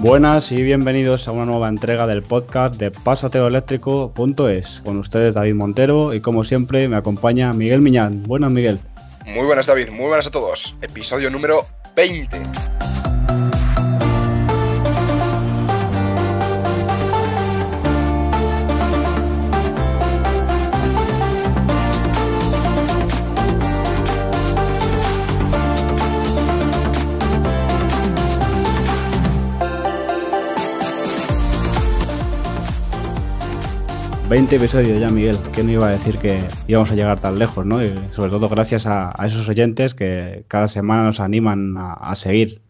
Buenas y bienvenidos a una nueva entrega del podcast de pasateoeléctrico.es. Con ustedes David Montero y como siempre me acompaña Miguel Miñán. Buenas, Miguel. Muy buenas, David, muy buenas a todos. Episodio número 20. ...20 episodios ya, Miguel. ¿Quién iba a decir que íbamos a llegar tan lejos, ¿no? Y sobre todo gracias a esos oyentes que cada semana nos animan a seguir.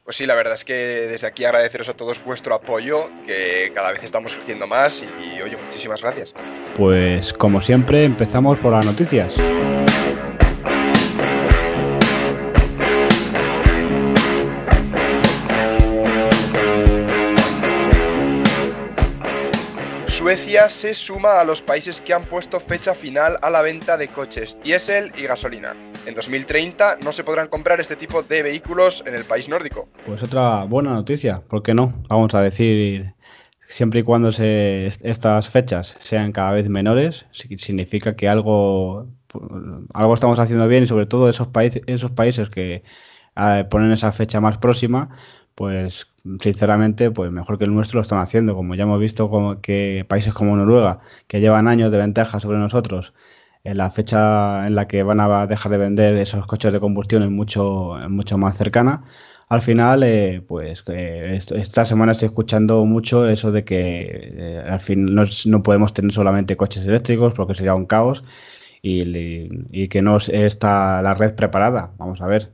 Pues sí, la verdad es que desde aquí agradeceros a todos vuestro apoyo, que cada vez estamos creciendo más y oye, muchísimas gracias. Pues como siempre empezamos por las noticias. Suecia se suma a los países que han puesto fecha final a la venta de coches diésel y gasolina. En 2030 no se podrán comprar este tipo de vehículos en el país nórdico. Pues otra buena noticia, ¿por qué no? Vamos a decir, siempre y cuando estas fechas sean cada vez menores, significa que algo estamos haciendo bien y sobre todo esos países que ponen esa fecha más próxima, pues sinceramente, pues mejor que el nuestro lo están haciendo. Como ya hemos visto que países como Noruega, que llevan años de ventaja sobre nosotros, en la fecha en la que van a dejar de vender esos coches de combustión es mucho más cercana. Al final, esta semana estoy escuchando mucho eso de que al fin no podemos tener solamente coches eléctricos porque sería un caos y que no está la red preparada. Vamos a ver,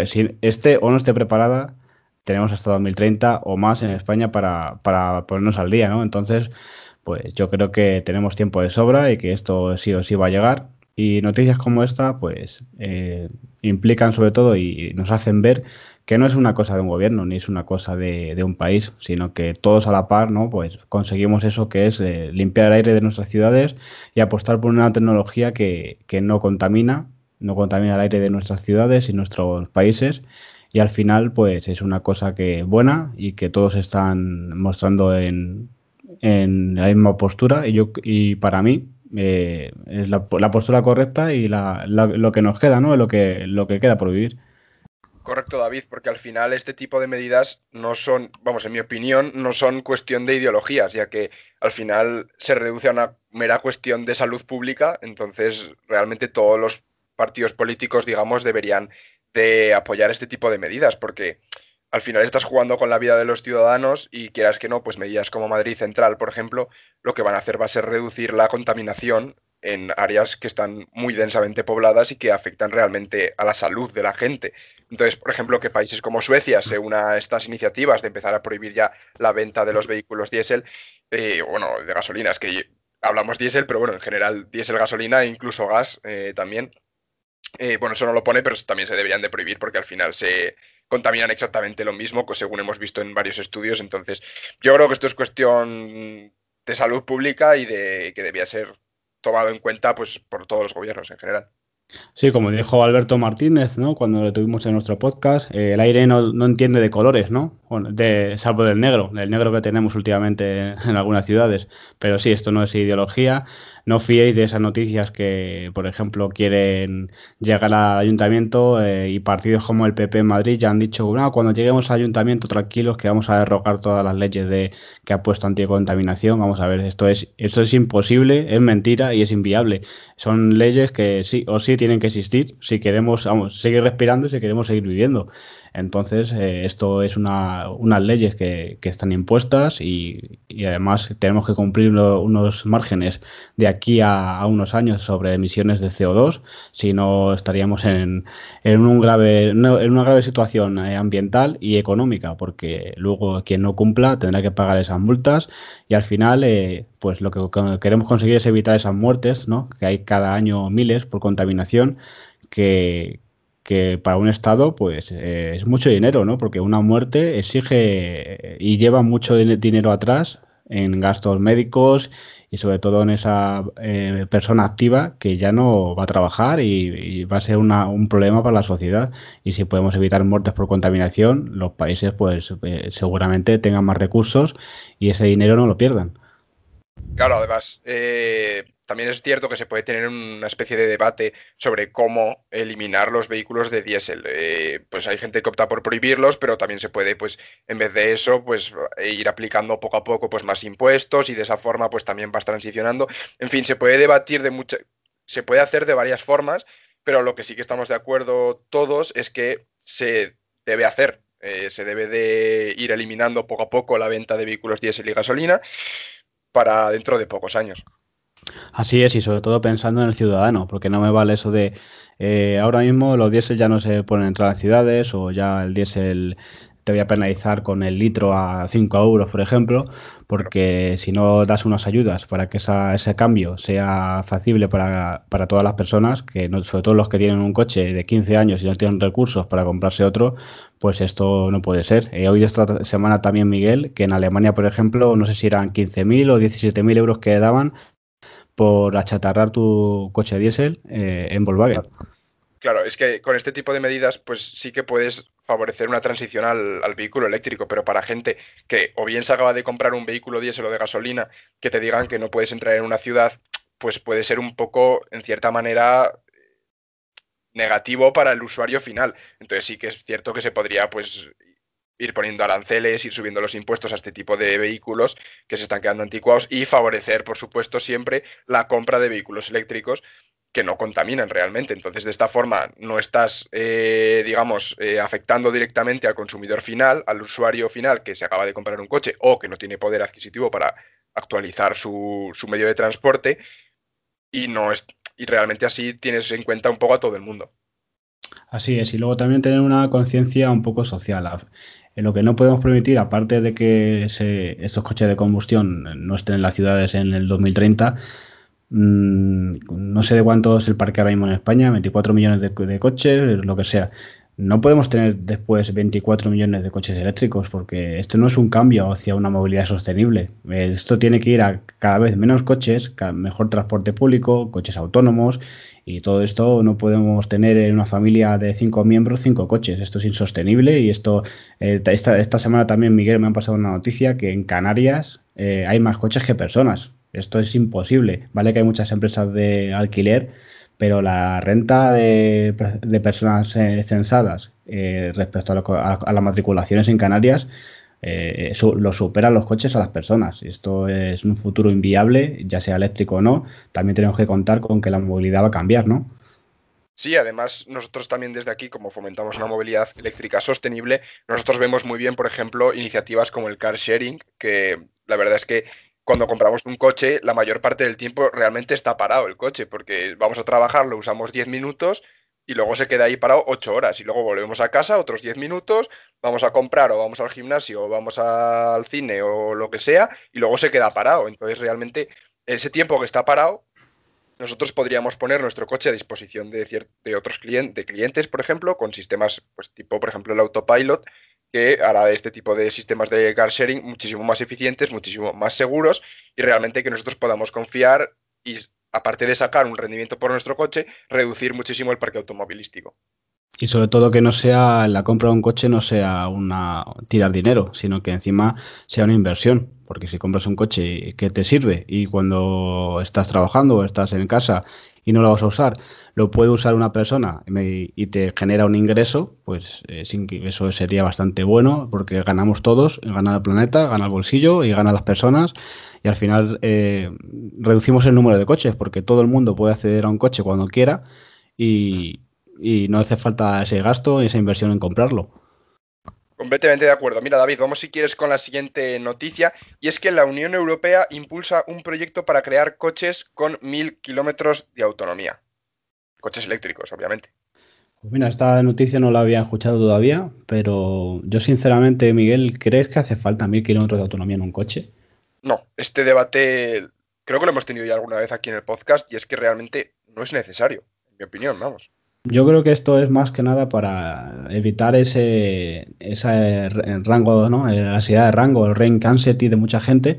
si esté o no esté preparada, tenemos hasta 2030 o más en España para ponernos al día, ¿no? Entonces, pues yo creo que tenemos tiempo de sobra y que esto sí o sí va a llegar. Y noticias como esta, pues implican sobre todo y nos hacen ver que no es una cosa de un gobierno ni es una cosa de un país, sino que todos a la par, ¿no? Pues conseguimos eso que es limpiar el aire de nuestras ciudades y apostar por una tecnología que no contamina el aire de nuestras ciudades y nuestros países. Y al final, pues es una cosa que buena y que todos están mostrando en la misma postura. Y para mí es la postura correcta y lo que nos queda, ¿no? Lo que queda por vivir. Correcto, David, porque al final este tipo de medidas no son, vamos, en mi opinión, no son cuestión de ideologías, ya que al final se reduce a una mera cuestión de salud pública, entonces realmente todos los partidos políticos, digamos, deberían de apoyar este tipo de medidas, porque al final estás jugando con la vida de los ciudadanos y quieras que no, pues medidas como Madrid Central, por ejemplo, lo que van a hacer va a ser reducir la contaminación en áreas que están muy densamente pobladas y que afectan realmente a la salud de la gente. Entonces, por ejemplo, que países como Suecia se una a estas iniciativas de empezar a prohibir ya la venta de los vehículos diésel, bueno, de gasolina, es que hablamos diésel, pero bueno, en general diésel, gasolina e incluso gas también. Bueno, eso no lo pone, pero también se deberían de prohibir porque al final se contaminan exactamente lo mismo, según hemos visto en varios estudios. Entonces, yo creo que esto es cuestión de salud pública y de que debía ser tomado en cuenta pues por todos los gobiernos en general. Sí, como dijo Alberto Martínez, ¿no? Cuando lo tuvimos en nuestro podcast, el aire no entiende de colores, ¿no? Bueno, salvo del negro que tenemos últimamente en algunas ciudades. Pero sí, esto no es ideología. No fiéis de esas noticias que, por ejemplo, quieren llegar al ayuntamiento y partidos como el PP en Madrid ya han dicho, no, cuando lleguemos al ayuntamiento tranquilos que vamos a derrocar todas las leyes que ha puesto anticontaminación. Vamos a ver, esto es imposible, es mentira y es inviable. Son leyes que sí o sí tienen que existir si queremos, vamos, seguir respirando y si queremos seguir viviendo. Entonces, esto es unas leyes que están impuestas y además tenemos que cumplir unos márgenes de aquí a unos años sobre emisiones de CO2, si no estaríamos en una grave situación ambiental y económica, porque luego quien no cumpla tendrá que pagar esas multas y al final, pues lo que queremos conseguir es evitar esas muertes, ¿no? Que hay cada año miles por contaminación, que, que para un Estado, pues es mucho dinero, ¿no? Porque una muerte exige y lleva mucho dinero atrás, en gastos médicos y sobre todo en esa persona activa que ya no va a trabajar y va a ser un problema para la sociedad. Y si podemos evitar muertes por contaminación, los países pues seguramente tengan más recursos y ese dinero no lo pierdan. Claro, además, también es cierto que se puede tener una especie de debate sobre cómo eliminar los vehículos de diésel. Pues hay gente que opta por prohibirlos, pero también se puede, pues, en vez de eso, pues, ir aplicando poco a poco, pues, más impuestos y de esa forma, pues, también vas transicionando. En fin, se puede debatir se puede hacer de varias formas, pero lo que sí que estamos de acuerdo todos es que se debe hacer. Se debe de ir eliminando poco a poco la venta de vehículos diésel y gasolina para dentro de pocos años. Así es, y sobre todo pensando en el ciudadano, porque no me vale eso de ahora mismo los diésel ya no se pueden entrar a ciudades o ya el diésel te voy a penalizar con el litro a 5 euros, por ejemplo, Claro. porque si no das unas ayudas para que ese cambio sea factible para todas las personas, que sobre todo los que tienen un coche de 15 años y no tienen recursos para comprarse otro, pues esto no puede ser. He oído esta semana también, Miguel, que en Alemania, por ejemplo, no sé si eran 15.000 o 17.000 euros que daban por achatarrar tu coche diésel en Volkswagen. Claro, es que con este tipo de medidas, pues sí que puedes favorecer una transición al vehículo eléctrico, pero para gente que o bien se acaba de comprar un vehículo diésel o de gasolina, que te digan que no puedes entrar en una ciudad, pues puede ser un poco, en cierta manera, negativo para el usuario final. Entonces sí que es cierto que se podría, pues, ir poniendo aranceles, ir subiendo los impuestos a este tipo de vehículos que se están quedando anticuados y favorecer, por supuesto, siempre la compra de vehículos eléctricos que no contaminan realmente. Entonces, de esta forma, no estás, digamos, afectando directamente al consumidor final, al usuario final que se acaba de comprar un coche o que no tiene poder adquisitivo para actualizar su medio de transporte y, no es, y realmente así tienes en cuenta un poco a todo el mundo. Así es, y luego también tener una conciencia un poco social. En lo que no podemos permitir, aparte de que estos coches de combustión no estén en las ciudades en el 2030, no sé de cuánto es el parque ahora mismo en España, 24 millones de coches, lo que sea. No podemos tener después 24 millones de coches eléctricos porque esto no es un cambio hacia una movilidad sostenible. Esto tiene que ir a cada vez menos coches, mejor transporte público, coches autónomos y todo esto no podemos tener en una familia de 5 miembros 5 coches. Esto es insostenible y esta semana también, Miguel, me han pasado una noticia que en Canarias hay más coches que personas. Esto es imposible. Vale que hay muchas empresas de alquiler, pero la renta de personas censadas respecto a las matriculaciones en Canarias lo superan los coches a las personas. Esto es un futuro inviable, ya sea eléctrico o no. También tenemos que contar con que la movilidad va a cambiar, ¿no? Sí, además nosotros también desde aquí, como fomentamos una movilidad eléctrica sostenible, nosotros vemos muy bien, por ejemplo, iniciativas como el car sharing, que la verdad es que cuando compramos un coche, la mayor parte del tiempo realmente está parado el coche, porque vamos a trabajar, lo usamos 10 minutos y luego se queda ahí parado 8 horas y luego volvemos a casa otros 10 minutos, vamos a comprar o vamos al gimnasio o vamos al cine o lo que sea y luego se queda parado. Entonces realmente ese tiempo que está parado nosotros podríamos poner nuestro coche a disposición de otros clientes, por ejemplo, con sistemas pues, tipo, por ejemplo, el Autopilot, que hará de este tipo de sistemas de car sharing muchísimo más eficientes, muchísimo más seguros y realmente que nosotros podamos confiar y, aparte de sacar un rendimiento por nuestro coche, reducir muchísimo el parque automovilístico. Y sobre todo que no sea la compra de un coche no sea una tirar dinero, sino que encima sea una inversión. Porque si compras un coche que te sirve y cuando estás trabajando o estás en casa y no lo vas a usar, lo puede usar una persona y te genera un ingreso, pues eso sería bastante bueno porque ganamos todos, gana el planeta, gana el bolsillo y gana las personas y al final reducimos el número de coches porque todo el mundo puede acceder a un coche cuando quiera y no hace falta ese gasto y esa inversión en comprarlo. Completamente de acuerdo. Mira, David, vamos si quieres con la siguiente noticia, y es que la Unión Europea impulsa un proyecto para crear coches con 1.000 kilómetros de autonomía. Coches eléctricos, obviamente. Pues mira, esta noticia no la había escuchado todavía, pero yo sinceramente, Miguel, ¿crees que hace falta 1.000 kilómetros de autonomía en un coche? No, este debate creo que lo hemos tenido ya alguna vez aquí en el podcast, y es que realmente no es necesario, en mi opinión, vamos. Yo creo que esto es más que nada para evitar ese rango, ¿no? La ansiedad de rango, el range anxiety de mucha gente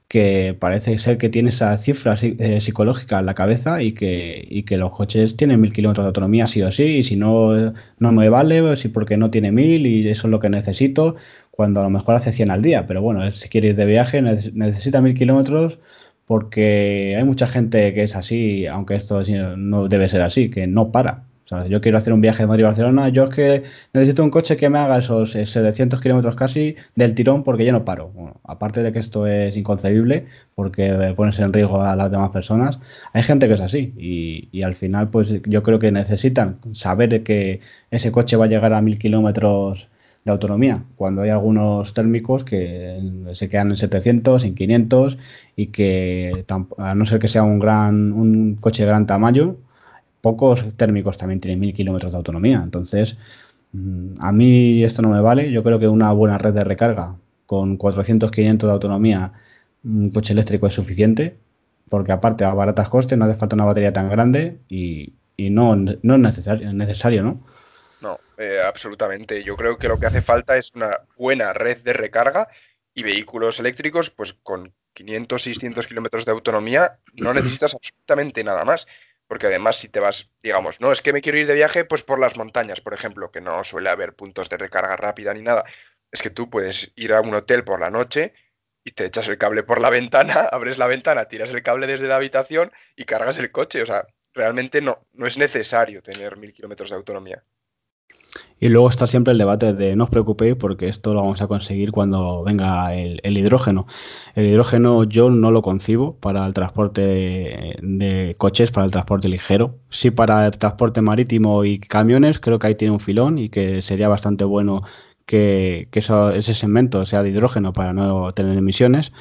que parece ser que tiene esa cifra psicológica en la cabeza y que los coches tienen 1000 kilómetros de autonomía sí o sí, y si no, no me vale, si porque no tiene 1000 y eso es lo que necesito, cuando a lo mejor hace 100 al día. Pero bueno, si quiere ir de viaje necesita 1000 kilómetros porque hay mucha gente que es así, aunque esto no debe ser así, que no para. O sea, yo quiero hacer un viaje de Madrid a Barcelona, yo es que necesito un coche que me haga esos 700 kilómetros casi del tirón porque yo no paro. Bueno, aparte de que esto es inconcebible porque pones en riesgo a las demás personas, hay gente que es así y al final pues yo creo que necesitan saber que ese coche va a llegar a 1000 kilómetros de autonomía, cuando hay algunos térmicos que se quedan en 700, en 500 y que a no ser que sea un coche de gran tamaño, pocos térmicos también tienen 1000 kilómetros de autonomía. Entonces, a mí esto no me vale. Yo creo que una buena red de recarga con 400, 500 de autonomía, un coche eléctrico es suficiente, porque aparte a baratas costes no hace falta una batería tan grande y no es necesario, ¿no? No, absolutamente. Yo creo que lo que hace falta es una buena red de recarga y vehículos eléctricos, pues con 500, 600 kilómetros de autonomía, no necesitas absolutamente nada más. Porque además, si te vas, digamos, no, es que me quiero ir de viaje, pues por las montañas, por ejemplo, que no suele haber puntos de recarga rápida ni nada. Es que tú puedes ir a un hotel por la noche y te echas el cable por la ventana, abres la ventana, tiras el cable desde la habitación y cargas el coche. O sea, realmente no es necesario tener 1000 kilómetros de autonomía. Y luego está siempre el debate de no os preocupéis porque esto lo vamos a conseguir cuando venga el hidrógeno. El hidrógeno yo no lo concibo para el transporte de coches, para el transporte ligero. Sí para el transporte marítimo y camiones, creo que ahí tiene un filón y que sería bastante bueno que ese segmento sea de hidrógeno para no tener emisiones,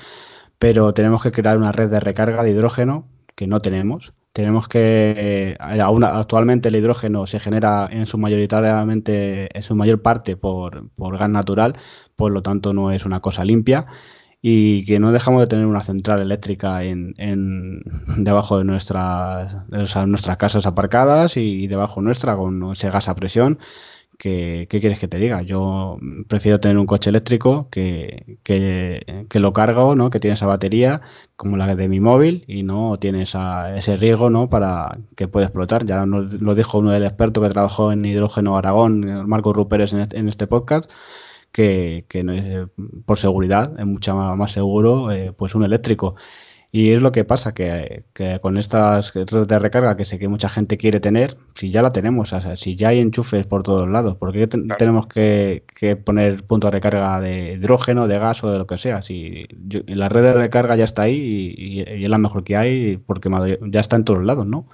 pero tenemos que crear una red de recarga de hidrógeno que no tenemos. Tenemos que, actualmente el hidrógeno se genera en su mayor parte por gas natural, por lo tanto no es una cosa limpia y que no dejamos de tener una central eléctrica debajo de o sea, nuestras casas aparcadas y debajo nuestra con ese gas a presión. ¿Qué quieres que te diga? Yo prefiero tener un coche eléctrico que lo cargo, ¿no? Que tiene esa batería como la de mi móvil y no tiene ese riesgo, ¿no? Para que pueda explotar. Ya lo dijo uno del experto que trabajó en Hidrógeno Aragón, Marco Ruperes, en este podcast, que no por seguridad es mucho más seguro pues un eléctrico. Y es lo que pasa, que con estas redes de recarga que sé que mucha gente quiere tener, si ya la tenemos, o sea, si ya hay enchufes por todos lados, ¿por qué Claro. tenemos que poner puntos de recarga de hidrógeno, de gas o de lo que sea? Si la red de recarga ya está ahí y es la mejor que hay porque ya está en todos lados, ¿no?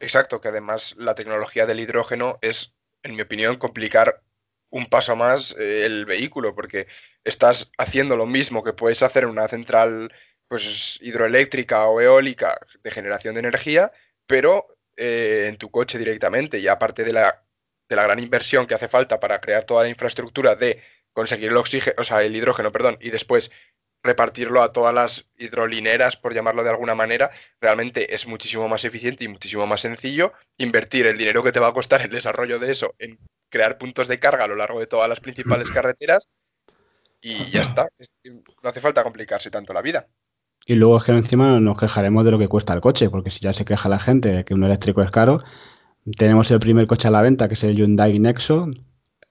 Exacto, que además la tecnología del hidrógeno es, en mi opinión, complicar un paso más el vehículo, porque estás haciendo lo mismo que puedes hacer en una central pues, hidroeléctrica o eólica de generación de energía, pero en tu coche directamente. Y aparte de la gran inversión que hace falta para crear toda la infraestructura de conseguir el oxígeno, o sea, el hidrógeno, perdón, y después repartirlo a todas las hidrolineras, por llamarlo de alguna manera, realmente es muchísimo más eficiente y muchísimo más sencillo invertir el dinero que te va a costar el desarrollo de eso en crear puntos de carga a lo largo de todas las principales carreteras y ya está. No hace falta complicarse tanto la vida. Y luego es que encima nos quejaremos de lo que cuesta el coche, porque si ya se queja la gente de que un eléctrico es caro, tenemos el primer coche a la venta, que es el Hyundai Nexo,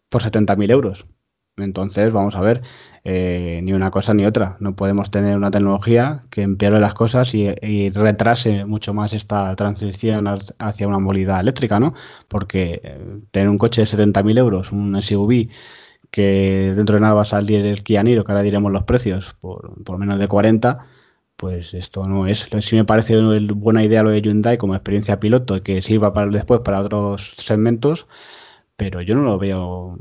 por 70.000 euros. Entonces, vamos a ver, ni una cosa ni otra. No podemos tener una tecnología que empeore las cosas y retrase mucho más esta transición hacia una movilidad eléctrica, ¿no? Porque tener un coche de 70.000 euros, un SUV, que dentro de nada va a salir el Kia Niro, que ahora diremos los precios, por menos de 40, pues esto no es. Sí me parece buena idea lo de Hyundai como experiencia piloto y que sirva para después para otros segmentos, pero yo no veo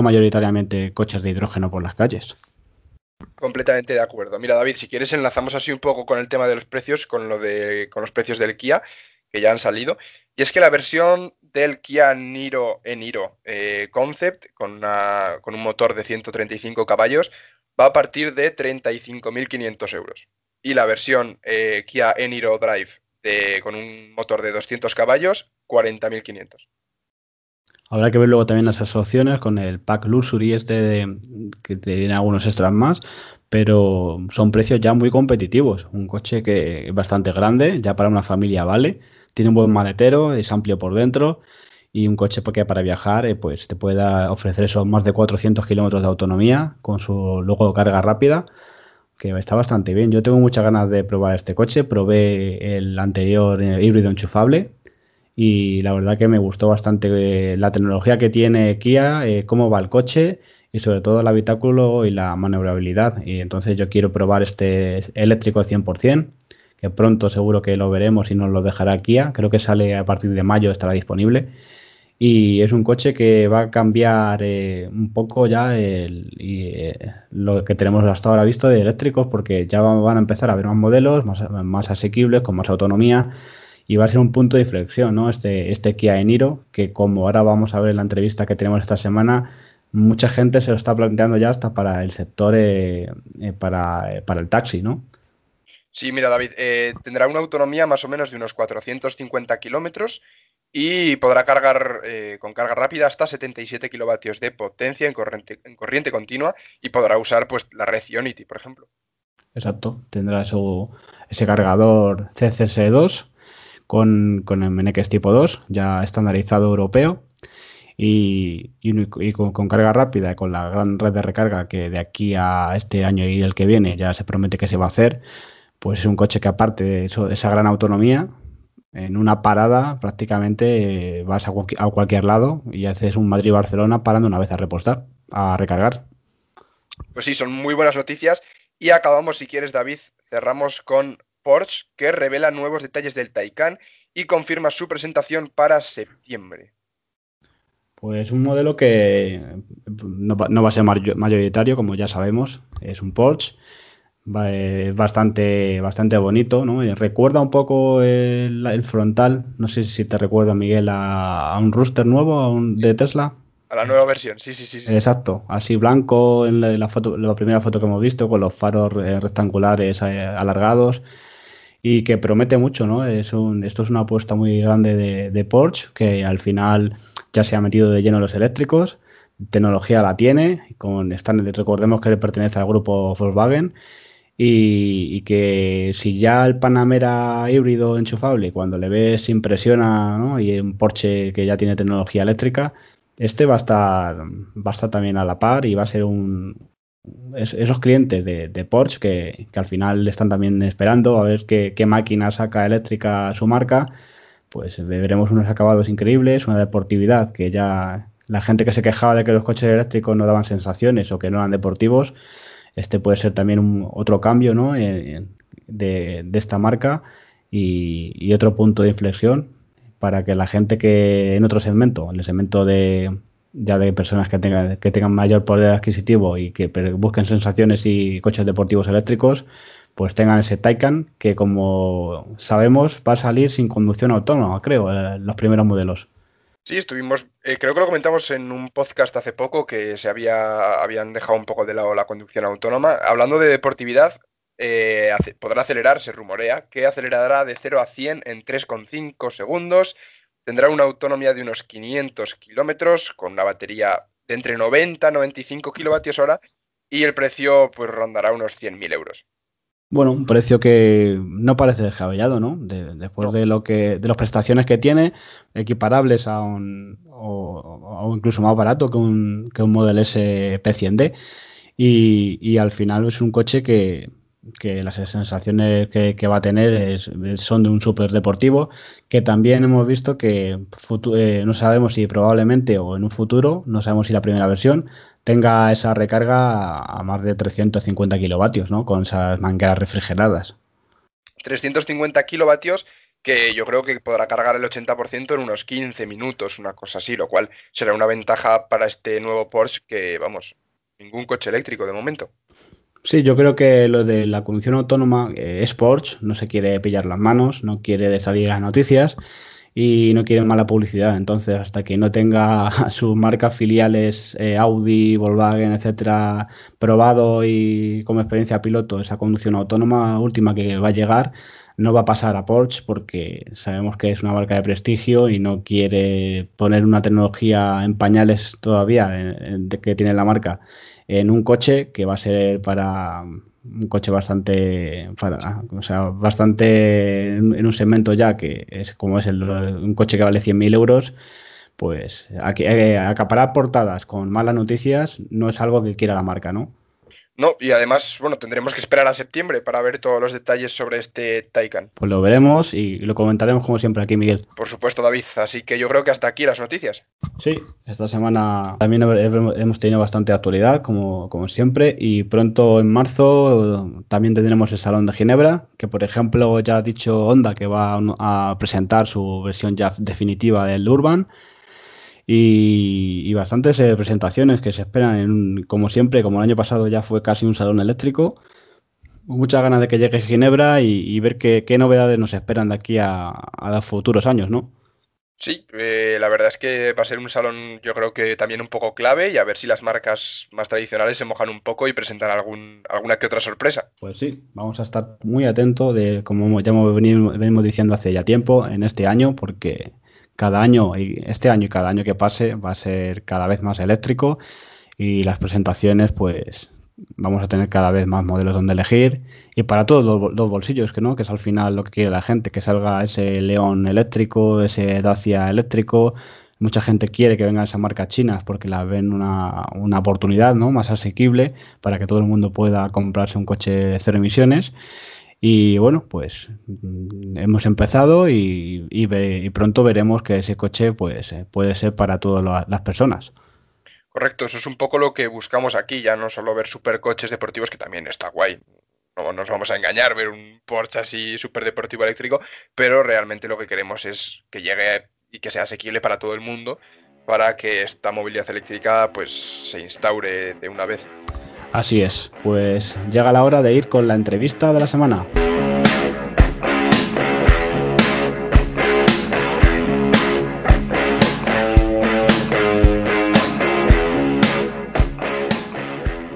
mayoritariamente coches de hidrógeno por las calles. Completamente de acuerdo. Mira, David, si quieres enlazamos así un poco con el tema de los precios, con los precios del Kia, que ya han salido. Y es que la versión del Kia Niro e-Niro Concept, con un motor de 135 caballos, va a partir de 35.500 euros. Y la versión Kia e-Niro Drive con un motor de 200 caballos, 40.500. Habrá que ver luego también las opciones con el pack Luxury que te viene algunos extras más, pero son precios ya muy competitivos. Un coche que es bastante grande, ya para una familia vale, tiene un buen maletero, es amplio por dentro y un coche que para viajar pues te pueda ofrecer esos más de 400 kilómetros de autonomía con su luego carga rápida, que está bastante bien. Yo tengo muchas ganas de probar este coche, probé el anterior híbrido enchufable y la verdad que me gustó bastante la tecnología que tiene Kia, cómo va el coche y sobre todo el habitáculo y la maniobrabilidad. Y entonces yo quiero probar este eléctrico 100%, que pronto seguro que lo veremos y nos lo dejará Kia. Creo que sale a partir de mayo, estará disponible. Y es un coche que va a cambiar un poco ya lo que tenemos hasta ahora visto de eléctricos, porque ya van a empezar a haber más modelos, más asequibles, con más autonomía, y va a ser un punto de inflexión, ¿no? Este Kia Eniro, que como ahora vamos a ver en la entrevista que tenemos esta semana, mucha gente se lo está planteando ya hasta para el sector, para el taxi, ¿no? Sí, mira, David, tendrá una autonomía más o menos de unos 450 kilómetros y podrá cargar con carga rápida hasta 77 kilovatios de potencia en corriente continua y podrá usar pues la red Ionity, por ejemplo. Exacto, tendrá ese cargador CCS2 con el MNX tipo 2, ya estandarizado europeo, y con carga rápida y con la gran red de recarga que de aquí a este año y el que viene ya se promete que se va a hacer, pues es un coche que aparte de esa gran autonomía, en una parada prácticamente vas a cualquier lado y haces un Madrid-Barcelona parando una vez a repostar, a recargar. Pues sí, son muy buenas noticias y acabamos, si quieres, David, cerramos con Porsche, que revela nuevos detalles del Taycan y confirma su presentación para septiembre. Pues un modelo que no va a ser mayoritario, como ya sabemos, es un Porsche. Es bastante bonito, ¿no? Y recuerda un poco el frontal, no sé si te recuerda, Miguel, a un Rooster nuevo, de Tesla. A la nueva versión, sí, sí, sí, sí, sí. Exacto, así blanco en la foto, la primera foto que hemos visto, con los faros rectangulares alargados y que promete mucho, ¿no? Esto es una apuesta muy grande de Porsche, que al final ya se ha metido de lleno en los eléctricos, tecnología la tiene, recordemos que pertenece al grupo Volkswagen y que si ya el Panamera híbrido enchufable, cuando le ves impresiona, ¿no? Y un Porsche que ya tiene tecnología eléctrica, este va a estar también a la par y va a ser esos clientes de Porsche que al final están también esperando a ver qué máquina saca eléctrica su marca, pues veremos unos acabados increíbles, una deportividad que ya la gente que se quejaba de que los coches eléctricos no daban sensaciones o que no eran deportivos, este puede ser también otro cambio, ¿no? De esta marca y otro punto de inflexión para que la gente que en otro segmento, en el segmento ya de personas que tengan mayor poder adquisitivo y que busquen sensaciones y coches deportivos eléctricos, pues tengan ese Taycan que, como sabemos, va a salir sin conducción autónoma, creo, los primeros modelos. Sí, estuvimos, creo que lo comentamos en un podcast hace poco que habían dejado un poco de lado la conducción autónoma. Hablando de deportividad, podrá acelerar, se rumorea, que acelerará de 0 a 100 en 3,5 segundos. Tendrá una autonomía de unos 500 kilómetros con una batería de entre 90 y 95 kilovatios hora y el precio pues rondará unos 100.000 euros. Bueno, un precio que no parece descabellado, ¿no? Después No. de las prestaciones que tiene, equiparables o incluso más barato que un Model S P100D. Y al final es un coche que las sensaciones que va a tener son de un súper deportivo, que también hemos visto que no sabemos si probablemente o en un futuro, no sabemos si la primera versión tenga esa recarga a más de 350 kilovatios, ¿no? Con esas mangueras refrigeradas. 350 kilovatios que yo creo que podrá cargar el 80% en unos 15 minutos, una cosa así, lo cual será una ventaja para este nuevo Porsche que, vamos, ningún coche eléctrico de momento. Sí, yo creo que lo de la conducción autónoma es Porsche, no se quiere pillar las manos, no quiere de salir a las noticias y no quiere mala publicidad. Entonces, hasta que no tenga sus marcas filiales Audi, Volkswagen, etcétera, probado y como experiencia piloto esa conducción autónoma última que va a llegar, no va a pasar a Porsche porque sabemos que es una marca de prestigio y no quiere poner una tecnología en pañales todavía de que tiene la marca en un coche que va a ser para un coche bastante, o sea, bastante en un segmento ya que es como es un coche que vale 100.000 euros, pues acaparar portadas con malas noticias no es algo que quiera la marca, ¿no? No, y además, bueno, tendremos que esperar a septiembre para ver todos los detalles sobre este Taycan. Pues lo veremos y lo comentaremos como siempre aquí, Miguel. Por supuesto, David. Así que yo creo que hasta aquí las noticias. Sí, esta semana también hemos tenido bastante actualidad, como siempre, y pronto en marzo también tendremos el Salón de Ginebra, que por ejemplo ya ha dicho Honda que va a presentar su versión ya definitiva del Urban, y bastantes presentaciones que se esperan, como siempre, como el año pasado ya fue casi un salón eléctrico. Muchas ganas de que llegue Ginebra y ver qué novedades nos esperan de aquí a los futuros años, ¿no? Sí, la verdad es que va a ser un salón yo creo que también un poco clave y a ver si las marcas más tradicionales se mojan un poco y presentan alguna que otra sorpresa. Pues sí, vamos a estar muy atentos de, como ya venimos diciendo hace ya tiempo, en este año, porque cada año, y este año y cada año que pase, va a ser cada vez más eléctrico y las presentaciones, pues vamos a tener cada vez más modelos donde elegir y para todos los bolsillos, que no, que es al final lo que quiere la gente, que salga ese León eléctrico, ese Dacia eléctrico. Mucha gente quiere que vengan esas marcas chinas porque las ven una oportunidad, ¿no?, más asequible para que todo el mundo pueda comprarse un coche cero emisiones. Y bueno, pues hemos empezado y pronto veremos que ese coche pues puede ser para todas las personas. Correcto, eso es un poco lo que buscamos aquí, ya no solo ver supercoches deportivos, que también está guay. No nos vamos a engañar, ver un Porsche así súper deportivo eléctrico, pero realmente lo que queremos es que llegue y que sea asequible para todo el mundo, para que esta movilidad eléctrica pues se instaure de una vez. Así es, pues llega la hora de ir con la entrevista de la semana.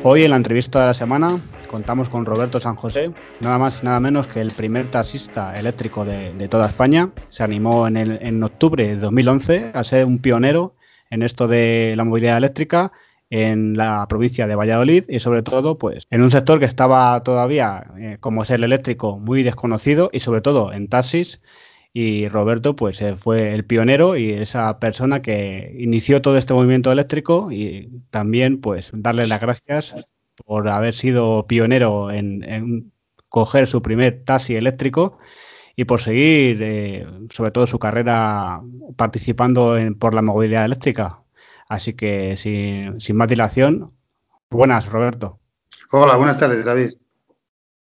Hoy en la entrevista de la semana contamos con Roberto San José, nada más y nada menos que el primer taxista eléctrico de toda España. Se animó en octubre de 2011 a ser un pionero en esto de la movilidad eléctrica en la provincia de Valladolid y sobre todo pues en un sector que estaba todavía, como es el eléctrico, muy desconocido y sobre todo en taxis. Y Roberto pues fue el pionero y esa persona que inició todo este movimiento eléctrico y también pues darle las gracias por haber sido pionero en coger su primer taxi eléctrico y por seguir sobre todo su carrera participando por la movilidad eléctrica. Así que sin más dilación, buenas, Roberto. Hola, buenas tardes, David.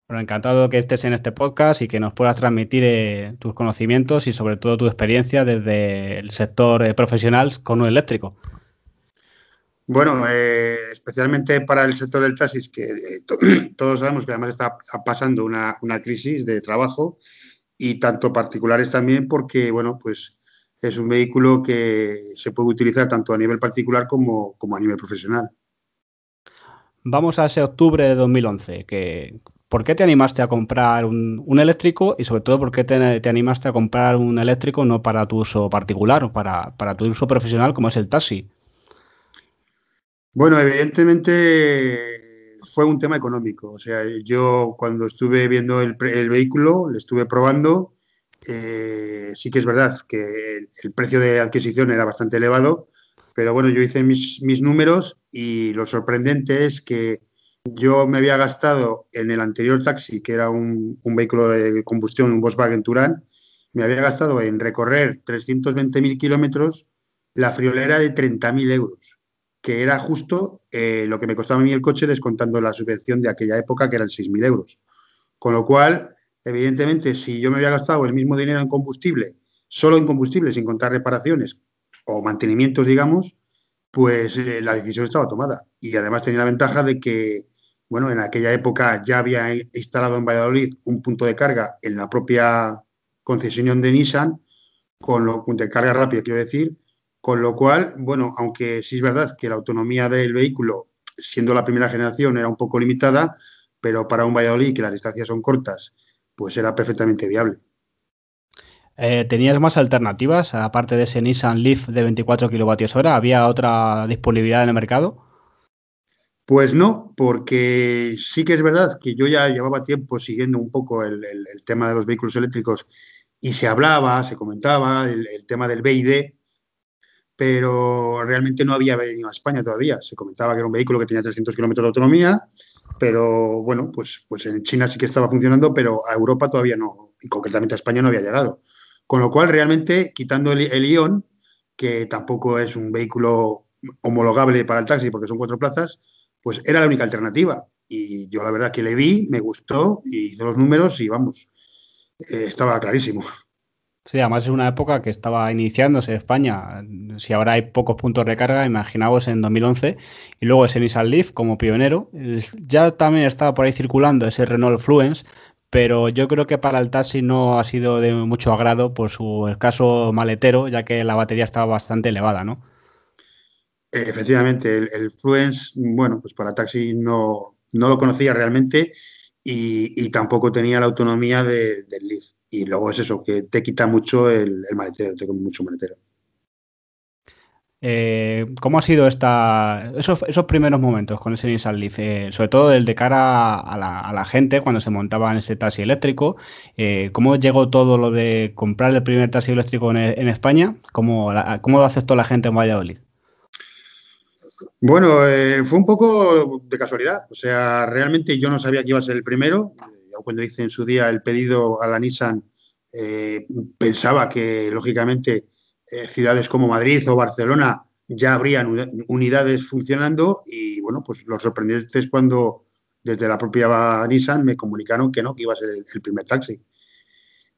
Bueno, encantado que estés en este podcast y que nos puedas transmitir tus conocimientos y sobre todo tu experiencia desde el sector profesional con un eléctrico. Bueno, especialmente para el sector del taxis, que todos sabemos que además está pasando una crisis de trabajo y tanto particulares también porque, bueno, pues es un vehículo que se puede utilizar tanto a nivel particular como a nivel profesional. Vamos a ese octubre de 2011. ¿Por qué te animaste a comprar un eléctrico y sobre todo por qué te animaste a comprar un eléctrico no para tu uso particular o para tu uso profesional como es el taxi? Bueno, evidentemente fue un tema económico. O sea, yo cuando estuve viendo el vehículo, le estuve probando, sí que es verdad que el precio de adquisición era bastante elevado, pero bueno, yo hice mis números y lo sorprendente es que yo me había gastado en el anterior taxi, que era un vehículo de combustión, un Volkswagen Touran, me había gastado en recorrer 320.000 kilómetros la friolera de 30.000 euros, que era justo lo que me costaba a mí el coche descontando la subvención de aquella época, que eran 6.000 euros. Con lo cual, evidentemente, si yo me había gastado el mismo dinero en combustible, solo en combustible, sin contar reparaciones o mantenimientos, digamos, pues la decisión estaba tomada. Y además tenía la ventaja de que, bueno, en aquella época ya había instalado en Valladolid un punto de carga en la propia concesión de Nissan, de carga rápida, quiero decir, con lo cual, bueno, aunque sí es verdad que la autonomía del vehículo, siendo la primera generación, era un poco limitada, pero para un Valladolid, que las distancias son cortas pues era perfectamente viable. ¿Tenías más alternativas? Aparte de ese Nissan Leaf de 24 kilovatios hora, ¿había otra disponibilidad en el mercado? Pues no, porque sí que es verdad que yo ya llevaba tiempo siguiendo un poco el tema de los vehículos eléctricos y se hablaba, se comentaba el tema del BYD, pero realmente no había venido a España todavía. Se comentaba que era un vehículo que tenía 300 kilómetros de autonomía, pero bueno, pues en China sí que estaba funcionando, pero a Europa todavía no, y concretamente a España no había llegado. Con lo cual, realmente, quitando el Ion, que tampoco es un vehículo homologable para el taxi porque son 4 plazas, pues era la única alternativa. Y yo la verdad que le vi, me gustó, y hice los números y vamos, estaba clarísimo. Sí, además es una época que estaba iniciándose en España. Si ahora hay pocos puntos de carga, imaginaos en 2011. Y luego ese Nissan Leaf como pionero. Ya también estaba por ahí circulando ese Renault Fluence, pero yo creo que para el taxi no ha sido de mucho agrado por su escaso maletero, ya que la batería estaba bastante elevada, ¿no? Efectivamente, el Fluence, bueno, pues para taxi no lo conocía realmente y tampoco tenía la autonomía del Leaf. Y luego es eso, que te quita mucho el maletero, te come mucho maletero. ¿Cómo ha sido esos primeros momentos con ese Nissan Leaf? Sobre todo el de cara a la gente cuando se montaba en ese taxi eléctrico. ¿Cómo llegó todo lo de comprar el primer taxi eléctrico en España? ¿Cómo lo aceptó la gente en Valladolid? Bueno, fue un poco de casualidad. O sea, realmente yo no sabía que iba a ser el primero. Yo cuando hice en su día el pedido a la Nissan, eh, pensaba que, lógicamente, ciudades como Madrid o Barcelona ya habrían unidades funcionando y, bueno, pues lo sorprendente es cuando desde la propia Nissan me comunicaron que no, que iba a ser el primer taxi.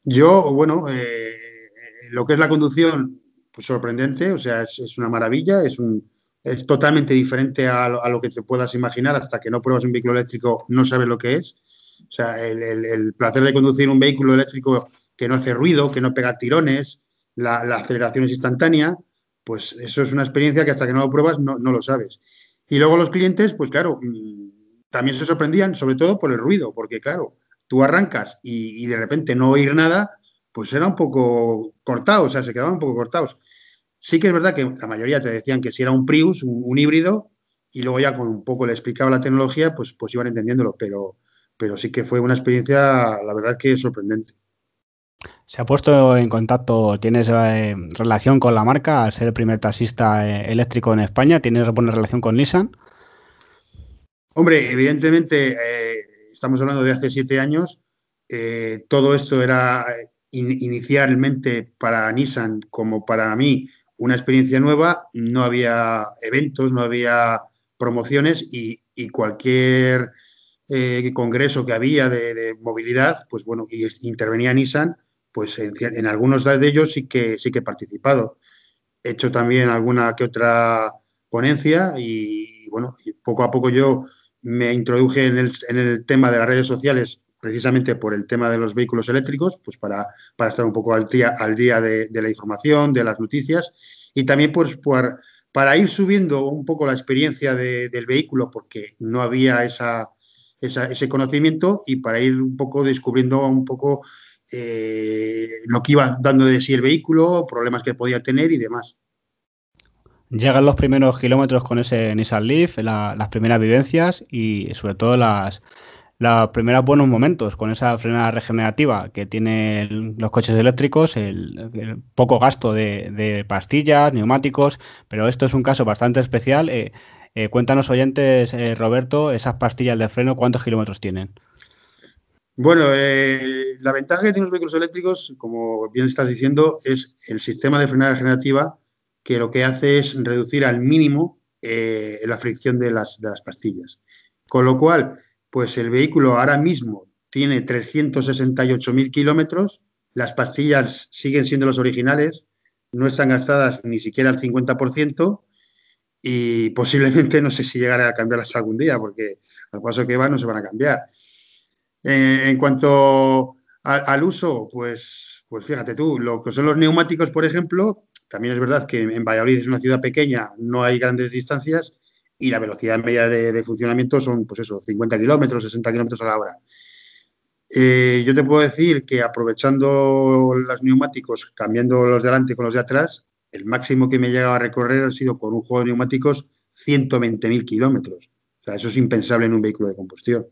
Yo, bueno, lo que es la conducción, pues sorprendente, o sea, es una maravilla, es totalmente diferente a lo que te puedas imaginar, hasta que no pruebas un vehículo eléctrico no sabes lo que es. O sea, el placer de conducir un vehículo eléctrico que no hace ruido, que no pega tirones, la aceleración es instantánea, pues eso es una experiencia que hasta que no lo pruebas no lo sabes. Y luego los clientes, pues claro, también se sorprendían, sobre todo por el ruido, porque claro, tú arrancas y de repente no oír nada, pues era un poco cortado, o sea, se quedaban un poco cortados. Sí que es verdad que la mayoría te decían que si era un Prius, un híbrido, y luego ya con un poco le explicaba la tecnología, pues iban entendiéndolo, pero sí que fue una experiencia, la verdad que sorprendente. ¿Se ha puesto en contacto, tienes relación con la marca al ser el primer taxista eléctrico en España? ¿Tienes buena relación con Nissan? Hombre, evidentemente, estamos hablando de hace 7 años. Todo esto era inicialmente para Nissan como para mí una experiencia nueva. No había eventos, no había promociones y cualquier congreso que había de movilidad, pues bueno, y intervenía Nissan, pues en algunos de ellos sí que he participado. He hecho también alguna que otra ponencia y bueno, y poco a poco yo me introduje en el tema de las redes sociales precisamente por el tema de los vehículos eléctricos, pues para estar un poco al día de la información, de las noticias y también pues para ir subiendo un poco la experiencia del vehículo porque no había ese conocimiento y para ir un poco descubriendo un poco lo que iba dando de sí el vehículo, problemas que podía tener y demás. Llegan los primeros kilómetros con ese Nissan Leaf, las primeras vivencias y sobre todo los primeros buenos momentos con esa frenada regenerativa que tienen los coches eléctricos, el poco gasto de pastillas, neumáticos, pero esto es un caso bastante especial. Cuéntanos, oyentes, Roberto, esas pastillas de freno, ¿cuántos kilómetros tienen? Bueno, la ventaja que tienen los vehículos eléctricos, como bien estás diciendo, es el sistema de frenada generativa que lo que hace es reducir al mínimo la fricción de las pastillas. Con lo cual, pues el vehículo ahora mismo tiene 368.000 kilómetros, las pastillas siguen siendo las originales, no están gastadas ni siquiera al 50% y posiblemente no sé si llegará a cambiarlas algún día, porque al paso que va no se van a cambiar. En cuanto al uso, pues fíjate tú, lo que son los neumáticos, por ejemplo, también es verdad que en Valladolid es una ciudad pequeña, no hay grandes distancias y la velocidad media de funcionamiento son, pues eso, 50 kilómetros, 60 kilómetros a la hora. Yo te puedo decir que aprovechando los neumáticos, cambiando los de delante con los de atrás, el máximo que me he llegado a recorrer ha sido con un juego de neumáticos 120.000 kilómetros. O sea, eso es impensable en un vehículo de combustión.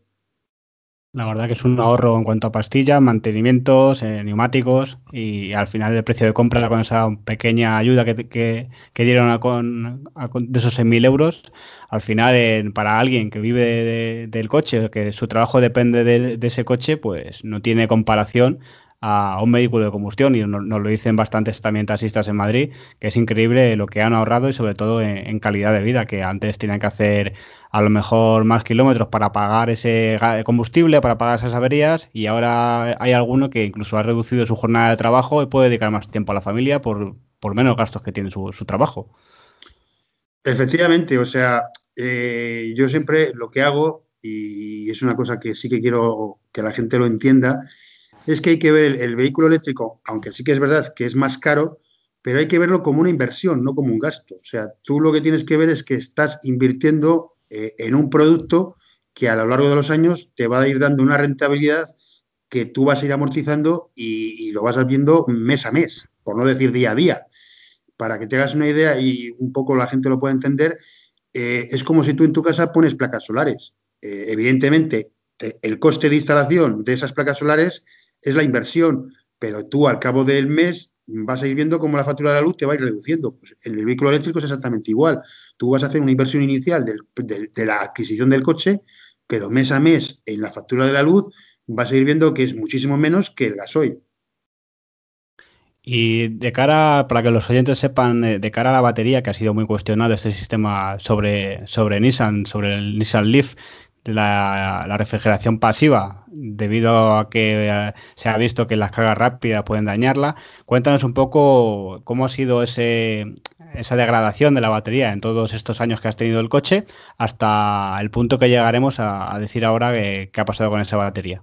La verdad que es un ahorro en cuanto a pastillas, mantenimientos, neumáticos y al final el precio de compra con esa pequeña ayuda que dieron de esos 6.000 euros, al final para alguien que vive del coche, que su trabajo depende de ese coche, pues no tiene comparación a un vehículo de combustión y nos lo dicen bastantes también taxistas en Madrid, que es increíble lo que han ahorrado y sobre todo en calidad de vida, que antes tenían que hacer a lo mejor más kilómetros para pagar ese combustible, para pagar esas averías y ahora hay alguno que incluso ha reducido su jornada de trabajo y puede dedicar más tiempo a la familia por menos gastos que tiene su trabajo. Efectivamente, o sea, yo siempre lo que hago, y es una cosa que sí que quiero que la gente lo entienda, es que hay que ver el vehículo eléctrico, aunque sí que es verdad que es más caro, pero hay que verlo como una inversión, no como un gasto. O sea, tú lo que tienes que ver es que estás invirtiendo en un producto que a lo largo de los años te va a ir dando una rentabilidad que tú vas a ir amortizando y lo vas viendo mes a mes, por no decir día a día. Para que te hagas una idea y un poco la gente lo pueda entender, es como si tú en tu casa pones placas solares. Evidentemente, el coste de instalación de esas placas solares es la inversión, pero tú al cabo del mes vas a ir viendo cómo la factura de la luz te va a ir reduciendo. Pues en el vehículo eléctrico es exactamente igual. Tú vas a hacer una inversión inicial de la adquisición del coche, pero mes a mes en la factura de la luz vas a ir viendo que es muchísimo menos que el gasoil. Y de cara, para que los oyentes sepan, de cara a la batería, que ha sido muy cuestionado este sistema sobre Nissan, sobre el Nissan Leaf, la refrigeración pasiva, debido a que se ha visto que las cargas rápidas pueden dañarla. Cuéntanos un poco cómo ha sido esa degradación de la batería en todos estos años que has tenido el coche, hasta el punto que llegaremos a decir ahora qué ha pasado con esa batería.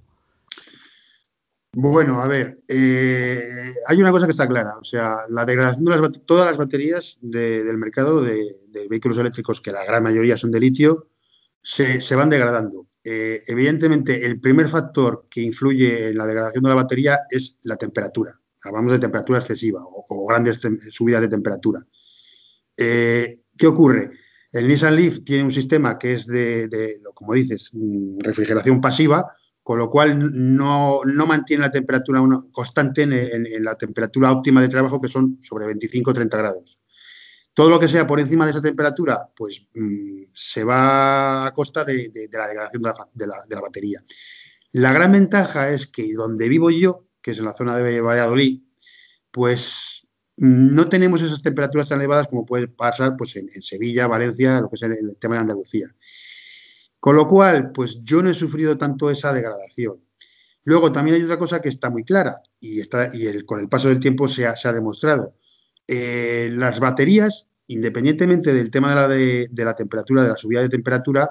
Bueno, a ver, hay una cosa que está clara, o sea, la degradación de todas las baterías del mercado de vehículos eléctricos, que la gran mayoría son de litio, se van degradando. Evidentemente, el primer factor que influye en la degradación de la batería es la temperatura. Hablamos de temperatura excesiva o grandes subidas de temperatura. ¿Qué ocurre? El Nissan Leaf tiene un sistema que es como dices, refrigeración pasiva, con lo cual no mantiene la temperatura constante en la temperatura óptima de trabajo, que son sobre 25 o 30 grados. Todo lo que sea por encima de esa temperatura, pues se va a costa de la degradación de la batería. La gran ventaja es que donde vivo yo, que es en la zona de Valladolid, pues no tenemos esas temperaturas tan elevadas como puede pasar pues, en Sevilla, Valencia, lo que es el tema de Andalucía. Con lo cual, pues yo no he sufrido tanto esa degradación. Luego también hay otra cosa que está muy clara con el paso del tiempo se ha demostrado. Las baterías, independientemente del tema de la temperatura, de la subida de temperatura,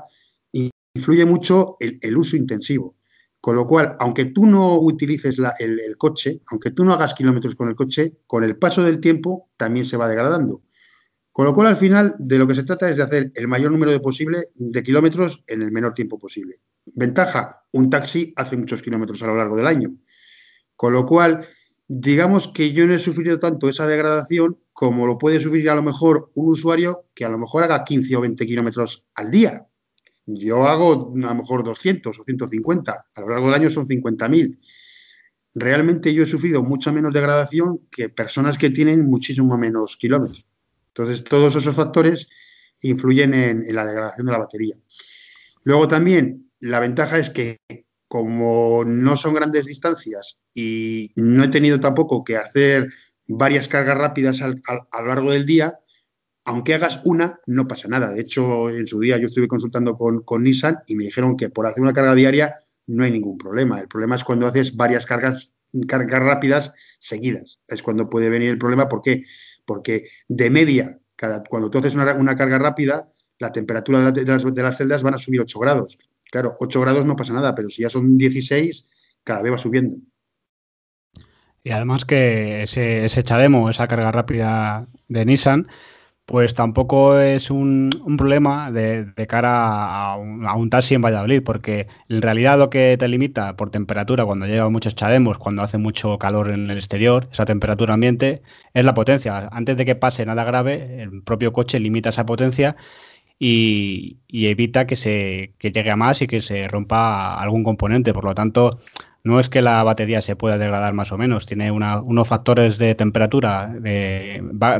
influye mucho el uso intensivo. Con lo cual, aunque tú no utilices el coche, aunque tú no hagas kilómetros con el coche, con el paso del tiempo también se va degradando. Con lo cual, al final, de lo que se trata es de hacer el mayor número posible de kilómetros en el menor tiempo posible. Ventaja, un taxi hace muchos kilómetros a lo largo del año. Con lo cual, digamos que yo no he sufrido tanto esa degradación como lo puede sufrir a lo mejor un usuario que a lo mejor haga 15 o 20 kilómetros al día. Yo hago a lo mejor 200 o 150, a lo largo del año son 50.000. Realmente yo he sufrido mucha menos degradación que personas que tienen muchísimo menos kilómetros. Entonces, todos esos factores influyen en la degradación de la batería. Luego también, la ventaja es que como no son grandes distancias y no he tenido tampoco que hacer varias cargas rápidas a lo largo del día, aunque hagas una, no pasa nada. De hecho, en su día yo estuve consultando con Nissan y me dijeron que por hacer una carga diaria no hay ningún problema. El problema es cuando haces varias cargas rápidas seguidas. Es cuando puede venir el problema. ¿Por qué? Porque de media, cuando tú haces una carga rápida, la temperatura de las celdas van a subir 8 grados. Claro, 8 grados no pasa nada, pero si ya son 16, cada vez va subiendo. Y además que ese CHAdeMO, esa carga rápida de Nissan, Pues tampoco es un problema de cara a un taxi en Valladolid, porque en realidad lo que te limita por temperatura cuando lleva muchos chademos, cuando hace mucho calor en el exterior, esa temperatura ambiente, es la potencia. Antes de que pase nada grave, el propio coche limita esa potencia y evita que llegue a más y que se rompa algún componente. Por lo tanto, no es que la batería se pueda degradar más o menos, tiene unos factores de temperatura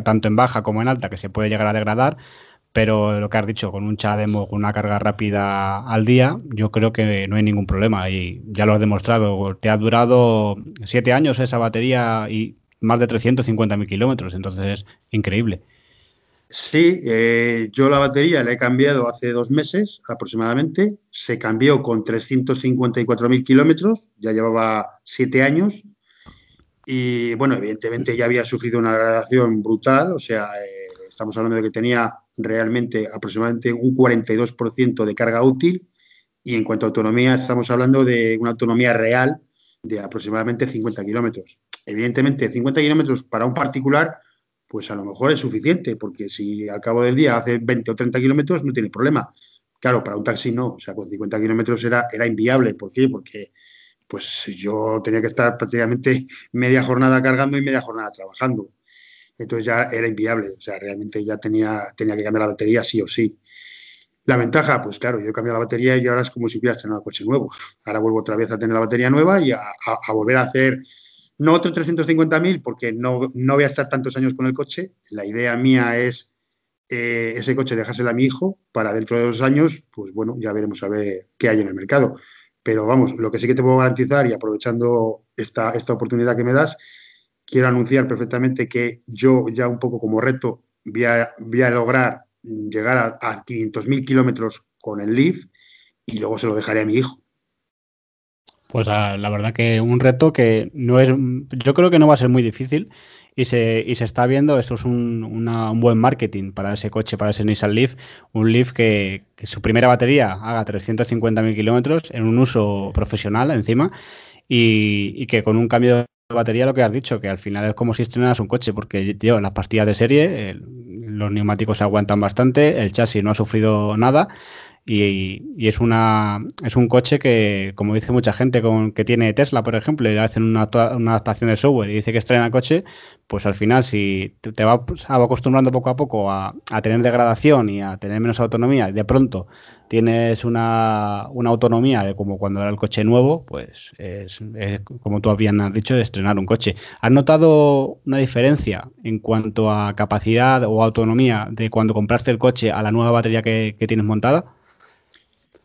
tanto en baja como en alta que se puede llegar a degradar, pero lo que has dicho, con un CHAdeMO, con una carga rápida al día, yo creo que no hay ningún problema y ya lo has demostrado. Te ha durado 7 años esa batería y más de 350.000 kilómetros, entonces es increíble. Sí, yo la batería la he cambiado hace 2 meses aproximadamente. Se cambió con 354.000 kilómetros, ya llevaba 7 años. Y bueno, evidentemente ya había sufrido una degradación brutal, o sea, estamos hablando de que tenía realmente aproximadamente un 42% de carga útil y en cuanto a autonomía estamos hablando de una autonomía real de aproximadamente 50 kilómetros. Evidentemente 50 kilómetros para un particular pues a lo mejor es suficiente porque si al cabo del día hace 20 o 30 kilómetros no tiene problema. Claro, para un taxi no, o sea, con 50 kilómetros era inviable. ¿Por qué? Porque pues yo tenía que estar prácticamente media jornada cargando y media jornada trabajando. Entonces ya era inviable, o sea, realmente ya tenía que cambiar la batería sí o sí. La ventaja, pues claro, yo he cambiado la batería y ahora es como si hubiera estrenado el coche nuevo. Ahora vuelvo otra vez a tener la batería nueva y a volver a hacer, no otros 350.000, porque no voy a estar tantos años con el coche. La idea mía es ese coche dejárselo a mi hijo para dentro de 2 años, pues bueno, ya veremos a ver qué hay en el mercado. Pero vamos, lo que sí que te puedo garantizar y aprovechando esta oportunidad que me das, quiero anunciar perfectamente que yo ya un poco como reto voy a lograr llegar a 500.000 kilómetros con el Leaf y luego se lo dejaré a mi hijo. Pues la verdad que un reto que no es, yo creo que no va a ser muy difícil y se está viendo, esto es un buen marketing para ese coche, para ese Nissan Leaf, un Leaf que su primera batería haga 350.000 kilómetros en un uso profesional encima y que con un cambio de batería lo que has dicho, que al final es como si estrenaras un coche, porque tío, las pastillas de serie, los neumáticos aguantan bastante, el chasis no ha sufrido nada y es un coche que, como dice mucha gente que tiene Tesla, por ejemplo, y le hacen una adaptación de software y dice que estrena coche, pues al final si te vas acostumbrando poco a poco a tener degradación y a tener menos autonomía y de pronto tienes una autonomía de como cuando era el coche nuevo, pues es como tú habías dicho, de estrenar un coche. ¿Has notado una diferencia en cuanto a capacidad o autonomía de cuando compraste el coche a la nueva batería que tienes montada?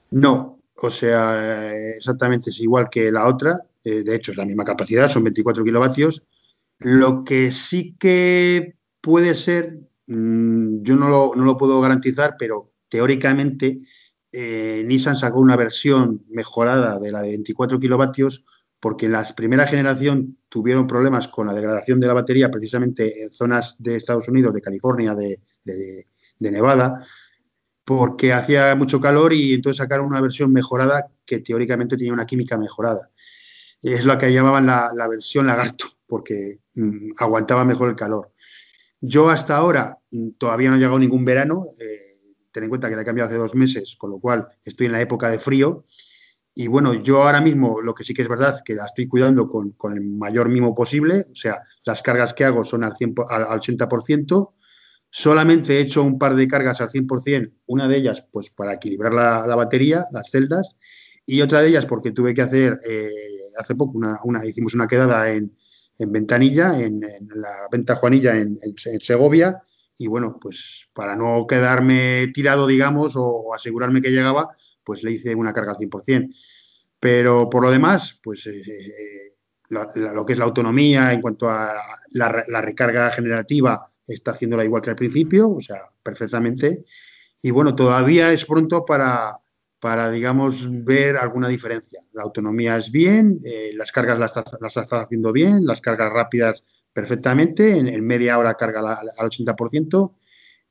No, o sea, exactamente es igual que la otra. De hecho, es la misma capacidad, son 24 kilovatios. Lo que sí que puede ser, yo no lo puedo garantizar, pero teóricamente Nissan sacó una versión mejorada de la de 24 kilovatios porque en la primera generación tuvieron problemas con la degradación de la batería precisamente en zonas de Estados Unidos, de California, de Nevada, porque hacía mucho calor y entonces sacaron una versión mejorada que teóricamente tenía una química mejorada. Es lo que llamaban la versión lagarto, porque aguantaba mejor el calor. Yo hasta ahora todavía no he llegado ningún verano, ten en cuenta que la he cambiado hace 2 meses, con lo cual estoy en la época de frío. Y bueno, yo ahora mismo lo que sí que es verdad que la estoy cuidando con el mayor mimo posible, o sea, las cargas que hago son al 80%. Solamente he hecho un par de cargas al 100%, una de ellas pues para equilibrar la batería, las celdas, y otra de ellas porque tuve que hacer hace poco hicimos una quedada en Ventanilla, en la Venta Juanilla en Segovia, y bueno, pues para no quedarme tirado, digamos, o asegurarme que llegaba, pues le hice una carga al 100%. Pero por lo demás, pues lo que es la autonomía en cuanto a la recarga generativa está haciéndola igual que al principio, o sea, perfectamente. Y bueno, todavía es pronto digamos, ver alguna diferencia. La autonomía es bien, las cargas las está haciendo bien, las cargas rápidas perfectamente, en media hora carga al 80%,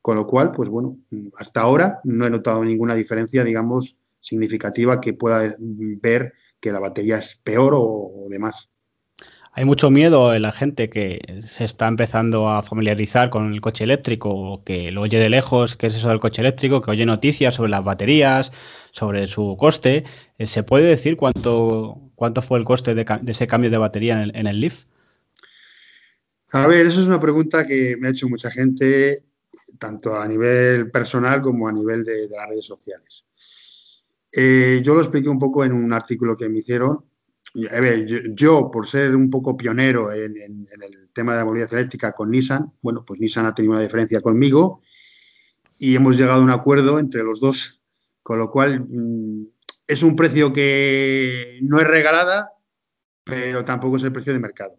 con lo cual, pues bueno, hasta ahora no he notado ninguna diferencia, digamos, significativa que pueda ver que la batería es peor o demás. Hay mucho miedo en la gente que se está empezando a familiarizar con el coche eléctrico o que lo oye de lejos, qué es eso del coche eléctrico, que oye noticias sobre las baterías, sobre su coste. ¿Se puede decir cuánto fue el coste de ese cambio de batería en el Leaf? A ver, eso es una pregunta que me ha hecho mucha gente, tanto a nivel personal como a nivel de las redes sociales. Yo lo expliqué un poco en un artículo que me hicieron. A ver, yo, por ser un poco pionero en el tema de la movilidad eléctrica con Nissan, bueno, pues Nissan ha tenido una diferencia conmigo y hemos llegado a un acuerdo entre los dos, con lo cual es un precio que no es regalada, pero tampoco es el precio de mercado.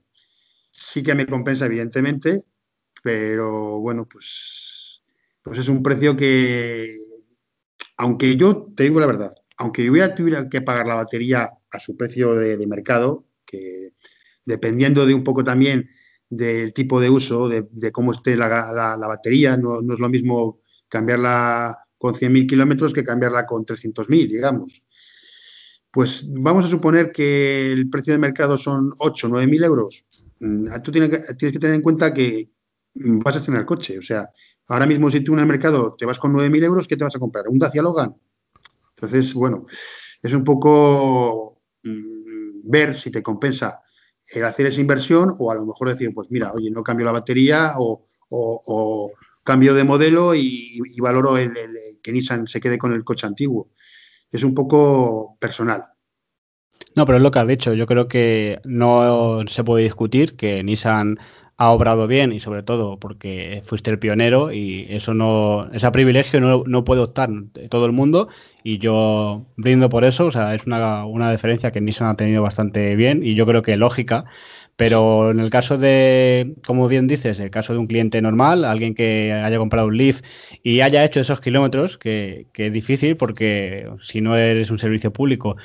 Sí que me compensa, evidentemente, pero bueno, pues es un precio que, aunque yo te digo la verdad, aunque yo tuviera que pagar la batería a su precio de mercado, que dependiendo de un poco también del tipo de uso, de cómo esté la batería, no es lo mismo cambiarla con 100.000 kilómetros que cambiarla con 300.000, digamos. Pues vamos a suponer que el precio de mercado son 8 o 9.000 euros. Tú tienes que tener en cuenta que vas a estrenar el coche. O sea, ahora mismo si tú en el mercado te vas con 9.000 euros, ¿qué te vas a comprar? ¿Un Dacia Logan? Entonces, bueno, es un poco ver si te compensa el hacer esa inversión o a lo mejor decir, pues mira, oye, no cambio la batería o cambio de modelo y valoro que Nissan se quede con el coche antiguo. Es un poco personal. No, pero es lo que has dicho. Yo creo que no se puede discutir que Nissan ha obrado bien y sobre todo porque fuiste el pionero y eso no, ese privilegio no puede optar todo el mundo y yo brindo por eso. O sea, es una diferencia que Nissan ha tenido bastante bien y yo creo que lógica. Pero en el caso de, como bien dices, el caso de un cliente normal, alguien que haya comprado un Leaf y haya hecho esos kilómetros, que es difícil porque si no eres un servicio público,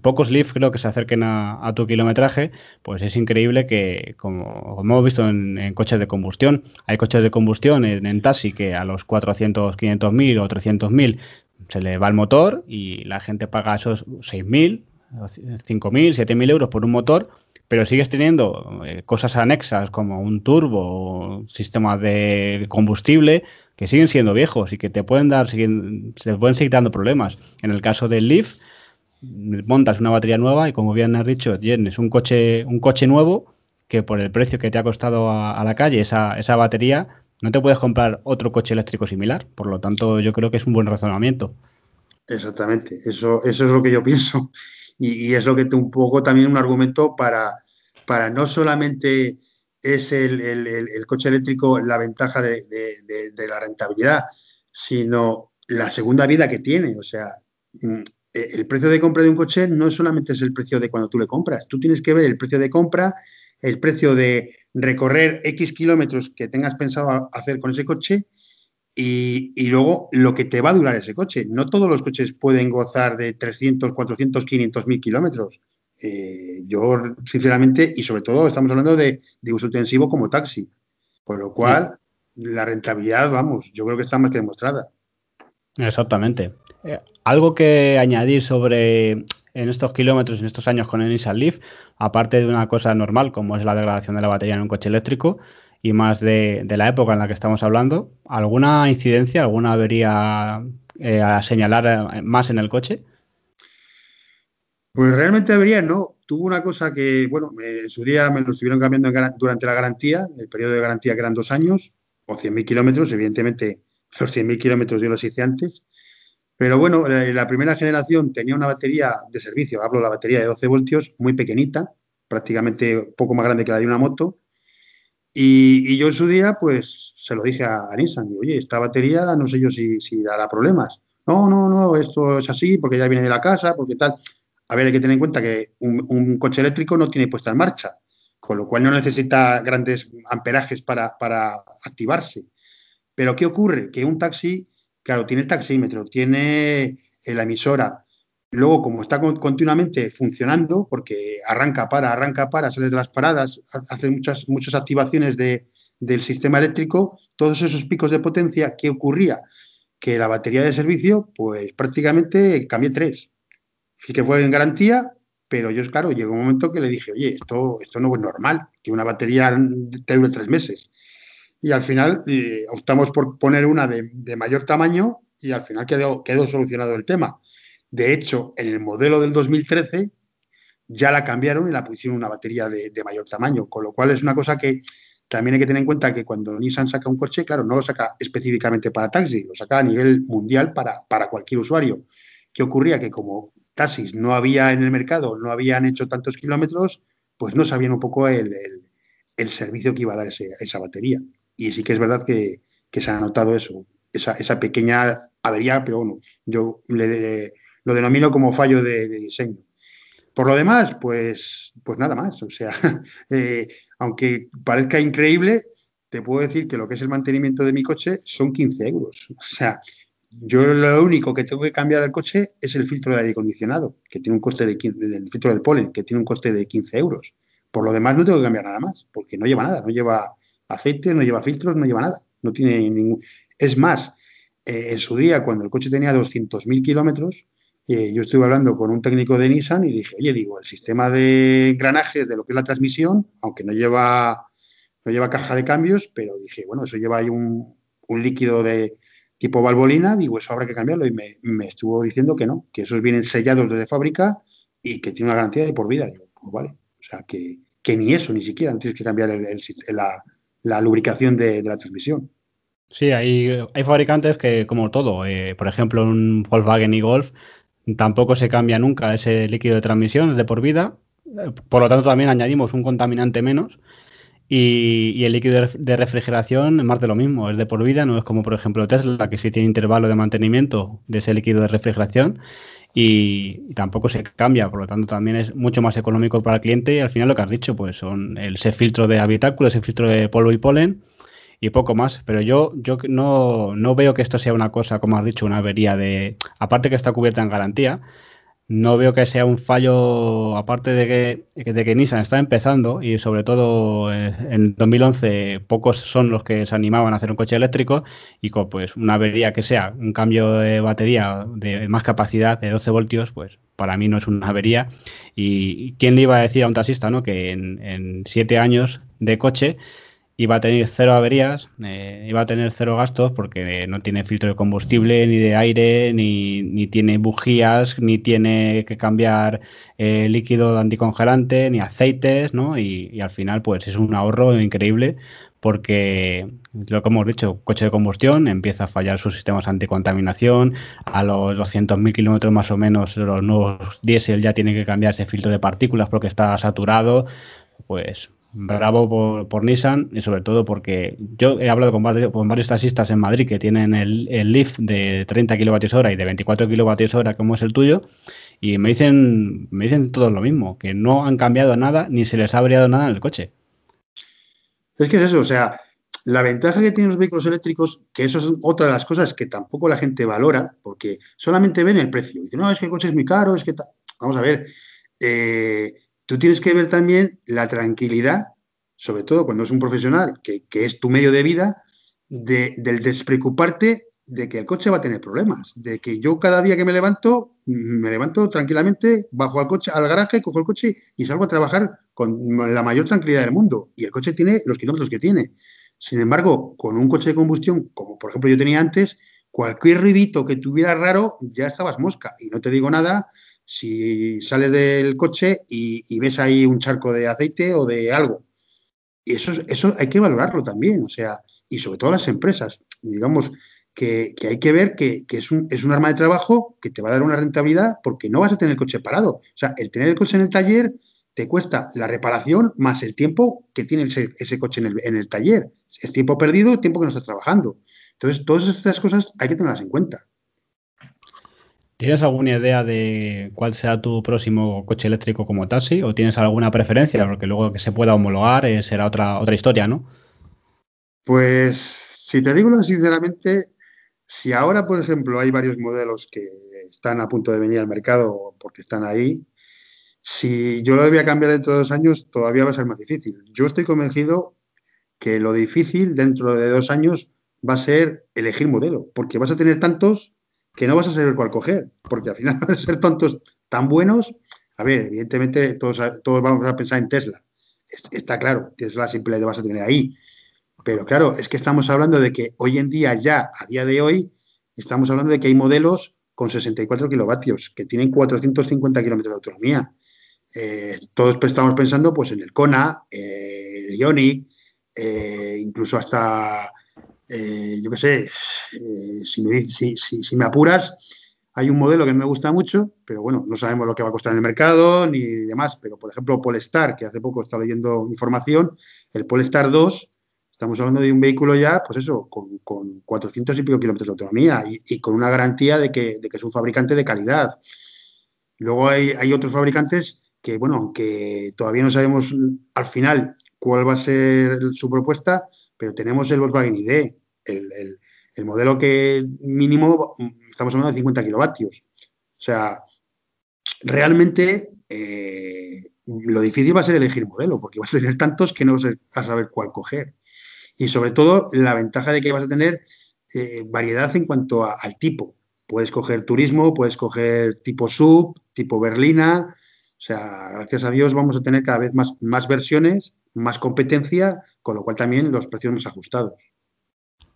pocos Leaf creo que se acerquen a tu kilometraje, pues es increíble que, como hemos visto en coches de combustión, hay coches de combustión en taxi que a los 400, 500.000 o 300.000 se le va el motor y la gente paga esos 6.000, 5.000, 7.000 euros por un motor, pero sigues teniendo cosas anexas como un turbo o sistemas de combustible que siguen siendo viejos y que te pueden se pueden seguir dando problemas. En el caso del Leaf, montas una batería nueva y como bien has dicho, tienes un coche nuevo que por el precio que te ha costado a la calle esa batería, no te puedes comprar otro coche eléctrico similar. Por lo tanto, yo creo que es un buen razonamiento. Exactamente, eso es lo que yo pienso y es lo que un poco también un argumento para no solamente es el coche eléctrico la ventaja de la rentabilidad, sino la segunda vida que tiene. O sea, mm, el precio de compra de un coche no solamente es el precio de cuando tú le compras, tú tienes que ver el precio de compra, el precio de recorrer X kilómetros que tengas pensado hacer con ese coche y luego lo que te va a durar ese coche. No todos los coches pueden gozar de 300, 400, 500.000 kilómetros. Yo, sinceramente, y sobre todo estamos hablando de uso intensivo como taxi, con lo Sí, cual la rentabilidad, vamos, yo creo que está más que demostrada. exactamente. Algo que añadir sobre en estos kilómetros, en estos años con el Nissan Leaf, aparte de una cosa normal como es la degradación de la batería en un coche eléctrico y más de la época en la que estamos hablando, ¿alguna incidencia, alguna avería a señalar más en el coche? Pues realmente debería, no. Tuvo una cosa que, bueno, en su día me lo estuvieron cambiando durante la garantía, el periodo de garantía que eran 2 años, o 100.000 kilómetros, evidentemente los 100.000 kilómetros yo los hice antes. Pero bueno, la primera generación tenía una batería de servicio, hablo de la batería de 12 voltios, muy pequeñita, prácticamente poco más grande que la de una moto. Y yo en su día, pues se lo dije a Nissan, digo, oye, esta batería no sé yo si dará problemas. No, no, no, esto es así porque ya viene de la casa, porque tal. A ver, hay que tener en cuenta que un coche eléctrico no tiene puesta en marcha, con lo cual no necesita grandes amperajes para activarse. Pero ¿qué ocurre? Que un taxi, claro, tiene el taxímetro, tiene la emisora. Luego, como está continuamente funcionando, porque arranca, para, sales de las paradas, hace muchas activaciones del sistema eléctrico, todos esos picos de potencia, ¿qué ocurría? Que la batería de servicio, pues prácticamente cambié tres. Sí que fue en garantía, pero yo, claro, llegó un momento que le dije, oye, esto no es normal, que una batería te dure 3 meses. Y al final optamos por poner una de mayor tamaño y al final quedó solucionado el tema. De hecho, en el modelo del 2013 ya la cambiaron y la pusieron una batería de mayor tamaño, con lo cual es una cosa que también hay que tener en cuenta que cuando Nissan saca un coche, claro, no lo saca específicamente para taxi, lo saca a nivel mundial para cualquier usuario. ¿Qué ocurría? Que como taxis no había en el mercado, no habían hecho tantos kilómetros, pues no sabían un poco el servicio que iba a dar esa batería. Y sí que es verdad que se ha notado eso, esa pequeña avería, pero bueno, yo lo denomino como fallo de diseño. Por lo demás, pues nada más. O sea, eh, aunque parezca increíble, te puedo decir que lo que es el mantenimiento de mi coche son 15 euros. O sea, yo lo único que tengo que cambiar del coche es el filtro de aire acondicionado, que tiene un coste de 15, del filtro del polen, que tiene un coste de 15 euros. Por lo demás, no tengo que cambiar nada más, porque no lleva nada, no lleva aceite, no lleva filtros, no lleva nada. No tiene ningún. Es más, en su día, cuando el coche tenía 200.000 kilómetros, yo estuve hablando con un técnico de Nissan y dije, oye, digo, el sistema de engranajes de lo que es la transmisión, aunque no lleva caja de cambios, pero dije, bueno, eso lleva ahí un líquido de tipo valvolina, digo, eso habrá que cambiarlo. Y me estuvo diciendo que no, que esos vienen sellados desde fábrica y que tiene una garantía de por vida. Digo, pues vale, o sea, que ni eso, ni siquiera, no tienes que cambiar la lubricación de la transmisión. Sí, hay fabricantes que, como todo, por ejemplo, un Volkswagen y Golf, tampoco se cambia nunca ese líquido de transmisión, es de por vida. Por lo tanto, también añadimos un contaminante menos. Y el líquido de refrigeración es más de lo mismo, es de por vida, no es como por ejemplo Tesla, que sí tiene intervalo de mantenimiento de ese líquido de refrigeración y tampoco se cambia, por lo tanto también es mucho más económico para el cliente y al final lo que has dicho, pues son ese filtro de habitáculo, ese filtro de polvo y polen y poco más, pero yo no veo que esto sea una cosa, como has dicho, una avería aparte que está cubierta en garantía. No veo que sea un fallo, aparte de que Nissan está empezando y sobre todo en 2011 pocos son los que se animaban a hacer un coche eléctrico y con pues una avería que sea un cambio de batería de más capacidad de 12 voltios, pues para mí no es una avería. ¿Y quién le iba a decir a un taxista, ¿no? Que en 7 años de coche iba a tener cero averías, iba a tener cero gastos porque no tiene filtro de combustible, ni de aire, ni tiene bujías, ni tiene que cambiar líquido anticongelante, ni aceites, ¿no? Y al final, pues es un ahorro increíble porque, lo que hemos dicho, coche de combustión empieza a fallar sus sistemas anticontaminación, a los 200.000 kilómetros más o menos los nuevos diésel ya tienen que cambiar ese filtro de partículas porque está saturado, pues bravo por Nissan y sobre todo porque yo he hablado con varios taxistas en Madrid que tienen el Leaf de 30 kilovatios hora y de 24 kilovatios hora como es el tuyo y me dicen todos lo mismo, que no han cambiado nada ni se les ha variado nada en el coche. Es que es eso, o sea, la ventaja que tienen los vehículos eléctricos, que eso es otra de las cosas que tampoco la gente valora, porque solamente ven el precio. Dicen, no, es que el coche es muy caro, es que tal. Vamos a ver, eh, tú tienes que ver también la tranquilidad, sobre todo cuando es un profesional, que es tu medio de vida, del despreocuparte de que el coche va a tener problemas, de que yo cada día que me levanto tranquilamente, bajo al coche, al garaje, cojo el coche y salgo a trabajar con la mayor tranquilidad del mundo. Y el coche tiene los kilómetros que tiene. Sin embargo, con un coche de combustión, como por ejemplo yo tenía antes, cualquier ruidito que tuviera raro, ya estabas mosca. Y no te digo nada si sales del coche y ves ahí un charco de aceite o de algo. Y eso hay que valorarlo también, o sea, y sobre todo las empresas. Digamos que hay que ver que es un arma de trabajo que te va a dar una rentabilidad porque no vas a tener el coche parado. O sea, el tener el coche en el taller te cuesta la reparación más el tiempo que tiene ese coche en el taller. Es tiempo perdido, tiempo que no estás trabajando. Entonces, todas estas cosas hay que tenerlas en cuenta. ¿Tienes alguna idea de cuál será tu próximo coche eléctrico como taxi o tienes alguna preferencia? Porque luego que se pueda homologar será otra historia, ¿no? Pues, si te digo sinceramente, si ahora, por ejemplo, hay varios modelos que están a punto de venir al mercado porque están ahí, si yo los voy a cambiar dentro de 2 años, todavía va a ser más difícil. Yo estoy convencido que lo difícil dentro de 2 años va a ser elegir modelo, porque vas a tener tantos que no vas a saber cuál coger, porque al final van a ser tantos tan buenos. A ver, evidentemente todos vamos a pensar en Tesla. Está claro, Tesla siempre le vas a tener ahí. Pero claro, es que estamos hablando de que hoy en día, ya a día de hoy, estamos hablando de que hay modelos con 64 kilovatios, que tienen 450 kilómetros de autonomía. Todos estamos pensando pues en el Kona, el Ioniq, incluso hasta, yo qué sé, si me apuras, hay un modelo que me gusta mucho, pero bueno, no sabemos lo que va a costar en el mercado ni demás. Pero, por ejemplo, Polestar, que hace poco estaba leyendo información, el Polestar 2, estamos hablando de un vehículo ya, pues eso, con 400 y pico kilómetros de autonomía y con una garantía de que es un fabricante de calidad. Luego hay otros fabricantes que, bueno, aunque todavía no sabemos al final cuál va a ser su propuesta, pero tenemos el Volkswagen ID, el modelo que mínimo estamos hablando de 50 kilovatios. O sea, realmente lo difícil va a ser elegir modelo, porque vas a tener tantos que no vas a saber cuál coger. Y sobre todo, la ventaja de que vas a tener variedad en cuanto al tipo. Puedes coger turismo, puedes coger tipo sub, tipo berlina. O sea, gracias a Dios vamos a tener cada vez más versiones, más competencia, con lo cual también los precios más ajustados.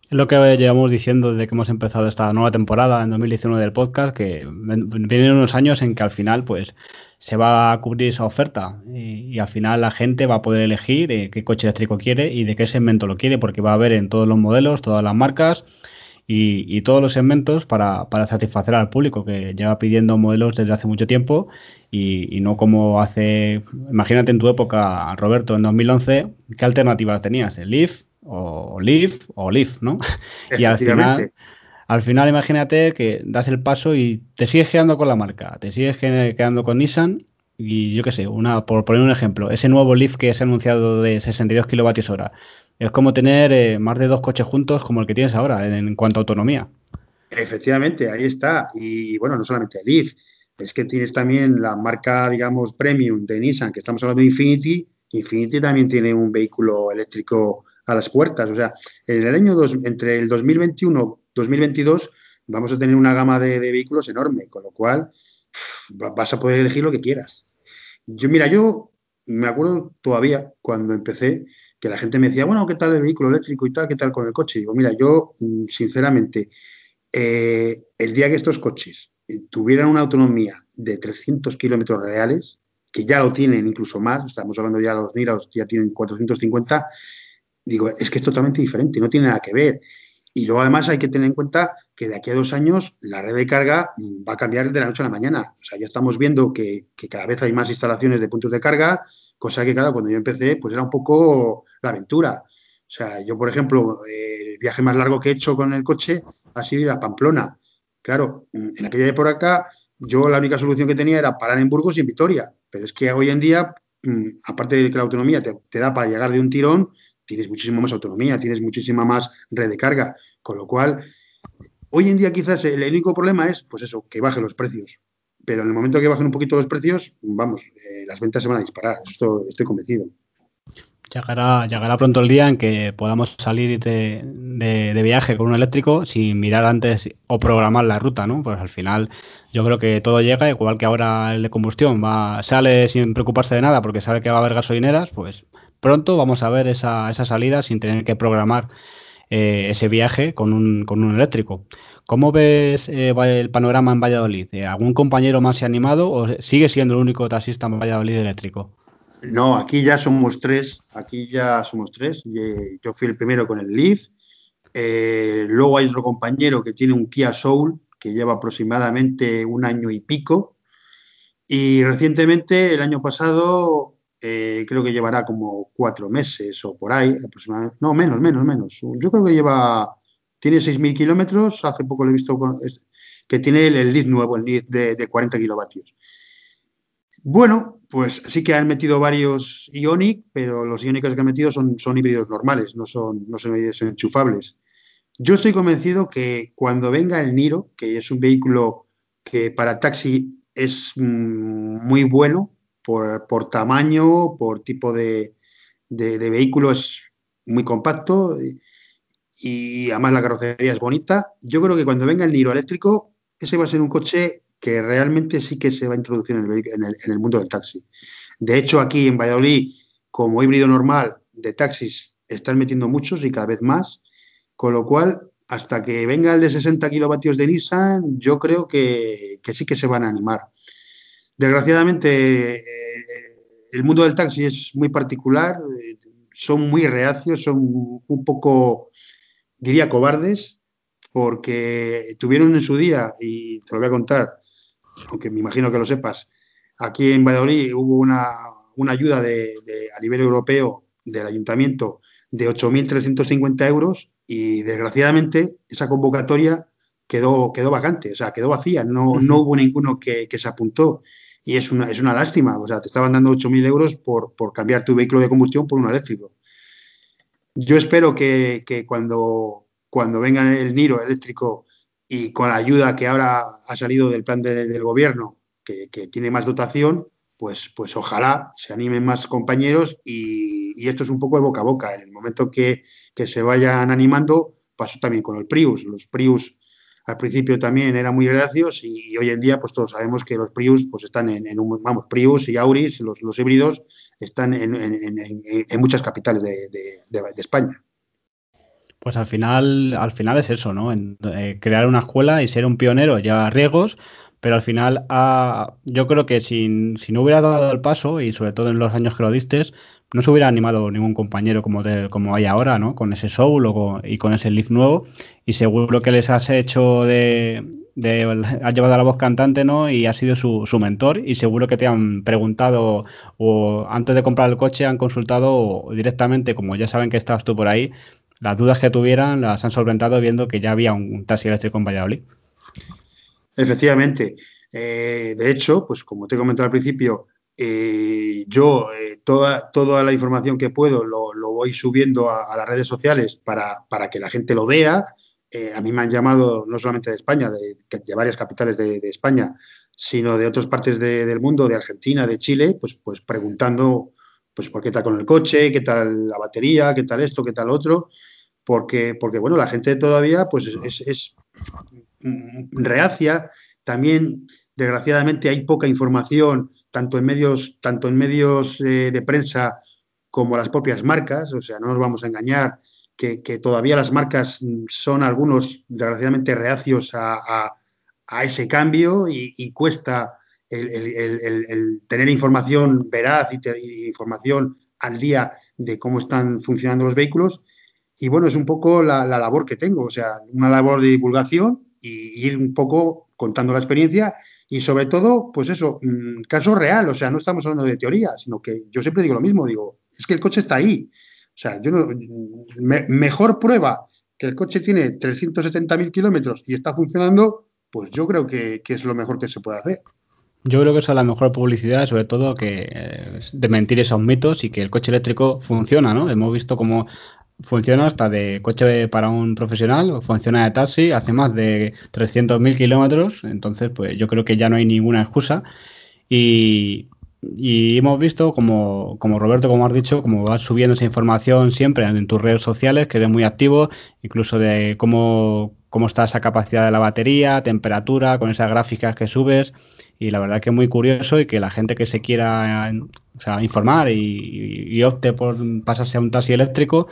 Es lo que llevamos diciendo desde que hemos empezado esta nueva temporada en 2019 del podcast, que vienen unos años en que al final pues se va a cubrir esa oferta y al final la gente va a poder elegir qué coche eléctrico quiere y de qué segmento lo quiere, porque va a haber en todos los modelos, todas las marcas y todos los segmentos para satisfacer al público que lleva pidiendo modelos desde hace mucho tiempo y no como hace, imagínate en tu época, Roberto, en 2011, ¿qué alternativas tenías? ¿El Leaf o Leaf, ¿no? Y Efectivamente. al final imagínate que das el paso y te sigues quedando con la marca, te sigues quedando con Nissan y yo qué sé, por poner un ejemplo, ese nuevo Leaf que se ha anunciado de 62 kilovatios hora, es como tener más de dos coches juntos como el que tienes ahora en cuanto a autonomía. Efectivamente, ahí está. Y bueno, no solamente el Leaf, es que tienes también la marca, digamos, premium de Nissan, que estamos hablando de Infiniti. Infiniti también tiene un vehículo eléctrico a las puertas. O sea, en el año entre el 2021 y 2022 vamos a tener una gama de vehículos enorme, con lo cual vas a poder elegir lo que quieras. Yo me acuerdo todavía cuando empecé que la gente me decía, bueno, ¿qué tal el vehículo eléctrico y tal? ¿Qué tal con el coche? Y digo, mira, yo sinceramente el día que estos coches tuvieran una autonomía de 300 kilómetros reales, que ya lo tienen incluso más, estamos hablando ya de los Niros, ya tienen 450, digo, es que es totalmente diferente, no tiene nada que ver. Y luego además hay que tener en cuenta que de aquí a 2 años la red de carga va a cambiar de la noche a la mañana. O sea, ya estamos viendo que cada vez hay más instalaciones de puntos de carga, cosa que, claro, cuando yo empecé, pues era un poco la aventura. O sea, yo, por ejemplo, el viaje más largo que he hecho con el coche ha sido ir a Pamplona. Claro, en aquella época yo la única solución que tenía era parar en Burgos y en Vitoria. Pero es que hoy en día, aparte de que la autonomía te da para llegar de un tirón, tienes muchísimo más autonomía, tienes muchísima más red de carga. Con lo cual, hoy en día quizás el único problema es, pues eso, que bajen los precios. Pero en el momento que bajen un poquito los precios, vamos, las ventas se van a disparar. Esto estoy convencido. Llegará pronto el día en que podamos salir de viaje con un eléctrico sin mirar antes o programar la ruta, ¿no? Pues al final yo creo que todo llega, igual que ahora el de combustión sale sin preocuparse de nada porque sabe que va a haber gasolineras, pues pronto vamos a ver esa salida sin tener que programar ese viaje con un eléctrico. ¿Cómo ves el panorama en Valladolid? ¿Algún compañero más se ha animado o sigue siendo el único taxista en Valladolid eléctrico? No, aquí ya somos tres. Aquí ya somos tres. Yo fui el primero con el Leaf. Luego hay otro compañero que tiene un Kia Soul que lleva aproximadamente un año y pico. Y recientemente, el año pasado, creo que llevará como 4 meses o por ahí, aproximadamente. No, menos. Yo creo que tiene 6.000 kilómetros. Hace poco lo he visto que tiene el Leaf nuevo, el Leaf de 40 kilovatios. Bueno, pues sí que han metido varios Ioniq, pero los Iónicos que han metido son híbridos normales, no son híbridos enchufables. Yo estoy convencido que cuando venga el Niro, que es un vehículo que para taxi es muy bueno por tamaño, por tipo de vehículo, es muy compacto y además la carrocería es bonita. Yo creo que cuando venga el Niro eléctrico, ese va a ser un coche que realmente sí que se va a introducir en el mundo del taxi. De hecho, aquí en Valladolid, como híbrido normal de taxis, están metiendo muchos y cada vez más, con lo cual, hasta que venga el de 60 kilovatios de Nissan, yo creo que sí que se van a animar. Desgraciadamente, el mundo del taxi es muy particular, son muy reacios, son un poco, diría, cobardes, porque tuvieron en su día, y te lo voy a contar, aunque me imagino que lo sepas, aquí en Valladolid hubo una ayuda a nivel europeo del ayuntamiento de 8.350 euros y desgraciadamente esa convocatoria quedó vacante, o sea, quedó vacía, no hubo ninguno que se apuntó. Y es una lástima, o sea, te estaban dando 8.000 euros por cambiar tu vehículo de combustión por uno eléctrico. Yo espero que cuando venga el Niro eléctrico y con la ayuda que ahora ha salido del plan del gobierno, que tiene más dotación, pues ojalá se animen más compañeros y esto es un poco el boca a boca. En el momento que se vayan animando, pasó también con el Prius. Los Prius al principio también eran muy reacios y hoy en día pues todos sabemos que los Prius pues están vamos, Prius y Auris, los híbridos, están en muchas capitales de España. Pues al final es eso, ¿no? Crear una escuela y ser un pionero lleva riesgos, pero al final yo creo que si no hubiera dado el paso, y sobre todo en los años que lo diste, no se hubiera animado ningún compañero como hay ahora, ¿no? Con ese Soul y con ese Leaf nuevo, y seguro que les has hecho has llevado a la voz cantante, ¿no? Y has sido su mentor, y seguro que te han preguntado o antes de comprar el coche han consultado directamente, como ya saben que estabas tú por ahí, las dudas que tuvieran las han solventado viendo que ya había un taxi eléctrico en Valladolid. Efectivamente. De hecho, pues como te he comentado al principio, yo toda la información que puedo lo voy subiendo a las redes sociales para que la gente lo vea. A mí me han llamado no solamente de España, de varias capitales de España, sino de otras partes del mundo, de Argentina, de Chile, pues preguntando pues por qué tal con el coche, qué tal la batería, qué tal esto, qué tal otro, porque bueno, la gente todavía pues es reacia. También, desgraciadamente, hay poca información, tanto en medios de prensa como las propias marcas. O sea, no nos vamos a engañar que todavía las marcas son algunos, desgraciadamente, reacios a ese cambio y cuesta el tener información veraz y información al día de cómo están funcionando los vehículos. Y bueno, es un poco la labor que tengo, o sea, una labor de divulgación y ir un poco contando la experiencia y sobre todo, pues eso, caso real, o sea, no estamos hablando de teoría, sino que yo siempre digo lo mismo, digo, es que el coche está ahí. O sea, yo no, mejor prueba que el coche tiene 370.000 kilómetros y está funcionando, pues yo creo que es lo mejor que se puede hacer. Yo creo que esa es la mejor publicidad, sobre todo que es de mentir esos mitos y que el coche eléctrico funciona, ¿no? Hemos visto cómo funciona hasta de coche para un profesional, funciona de taxi, hace más de 300.000 kilómetros, entonces pues yo creo que ya no hay ninguna excusa. Y hemos visto, como Roberto, como has dicho, como vas subiendo esa información siempre en tus redes sociales, que eres muy activo, incluso de cómo está esa capacidad de la batería, temperatura, con esas gráficas que subes. Y la verdad que es muy curioso y que la gente que se quiera, o sea, informar y opte por pasarse a un taxi eléctrico,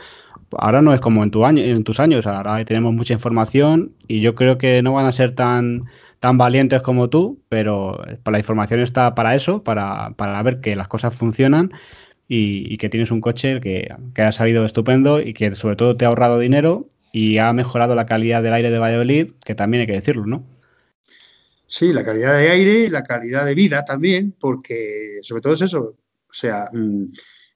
ahora no es como en tus años, ahora tenemos mucha información y yo creo que no van a ser tan valientes como tú, pero la información está para eso, para ver que las cosas funcionan y que tienes un coche que ha salido estupendo y que sobre todo te ha ahorrado dinero y ha mejorado la calidad del aire de Valladolid, que también hay que decirlo, ¿no? Sí, la calidad de aire y la calidad de vida también, porque sobre todo es eso. O sea,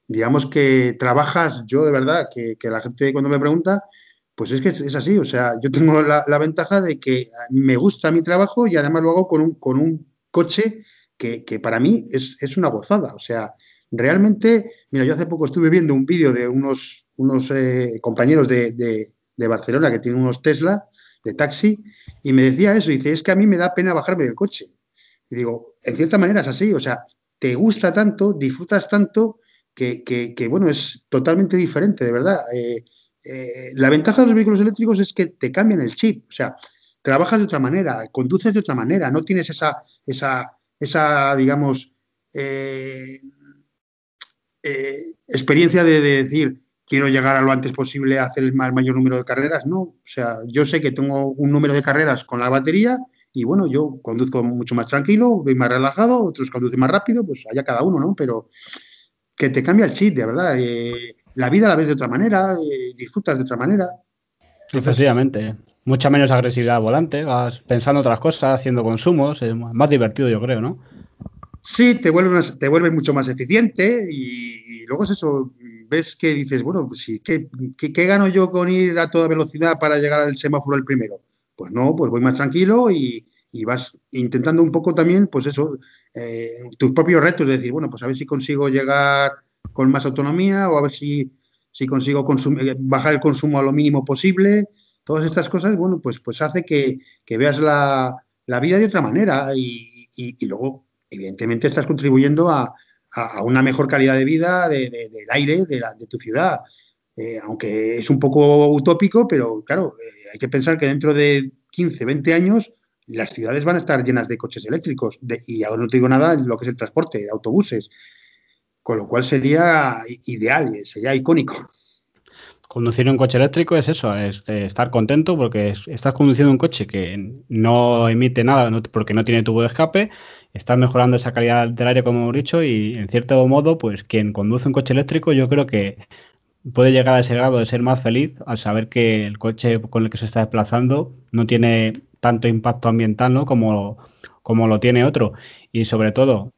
digamos que trabajas, yo de verdad, que la gente cuando me pregunta, pues es que es así. O sea, yo tengo la ventaja de que me gusta mi trabajo y además lo hago con un coche que para mí es una gozada. O sea, realmente, mira, yo hace poco estuve viendo un vídeo de unos compañeros de Barcelona que tienen unos Tesla de taxi y me decía eso, dice, es que a mí me da pena bajarme del coche. Y digo, en cierta manera es así, o sea, te gusta tanto, disfrutas tanto, bueno, es totalmente diferente, de verdad. La ventaja de los vehículos eléctricos es que te cambian el chip, o sea, trabajas de otra manera, conduces de otra manera, no tienes esa digamos, experiencia de decir, quiero llegar a lo antes posible a hacer el mayor número de carreras. No, o sea, yo sé que tengo un número de carreras con la batería y bueno, yo conduzco mucho más tranquilo, voy más relajado, otros conducen más rápido, pues allá cada uno, ¿no? Pero que te cambia el chip, de verdad. La vida la ves de otra manera, disfrutas de otra manera. Entonces, Efectivamente. Mucha menos agresividad al volante, vas pensando otras cosas, haciendo consumos, es más divertido, yo creo, ¿no? sí, te vuelve mucho más eficiente y luego es eso, ves que dices, bueno, pues sí, ¿qué gano yo con ir a toda velocidad para llegar al semáforo el primero? Pues no, pues voy más tranquilo y vas intentando un poco también, pues eso, tus propios retos, de decir, bueno, pues a ver si consigo llegar con más autonomía o a ver si consigo bajar el consumo a lo mínimo posible. Todas estas cosas, bueno, pues hace que veas la vida de otra manera y luego evidentemente estás contribuyendo a una mejor calidad de vida del aire de tu ciudad. Aunque es un poco utópico, pero claro, hay que pensar que dentro de 15, 20 años las ciudades van a estar llenas de coches eléctricos y ahora no te digo nada lo que es el transporte, de autobuses, con lo cual sería ideal, sería icónico. Conducir un coche eléctrico es eso, es estar contento porque estás conduciendo un coche que no emite nada porque no tiene tubo de escape, estás mejorando esa calidad del aire, como hemos dicho, y en cierto modo, pues quien conduce un coche eléctrico yo creo que puede llegar a ese grado de ser más feliz al saber que el coche con el que se está desplazando no tiene tanto impacto ambiental, ¿no? como lo tiene otro. Y sobre todo,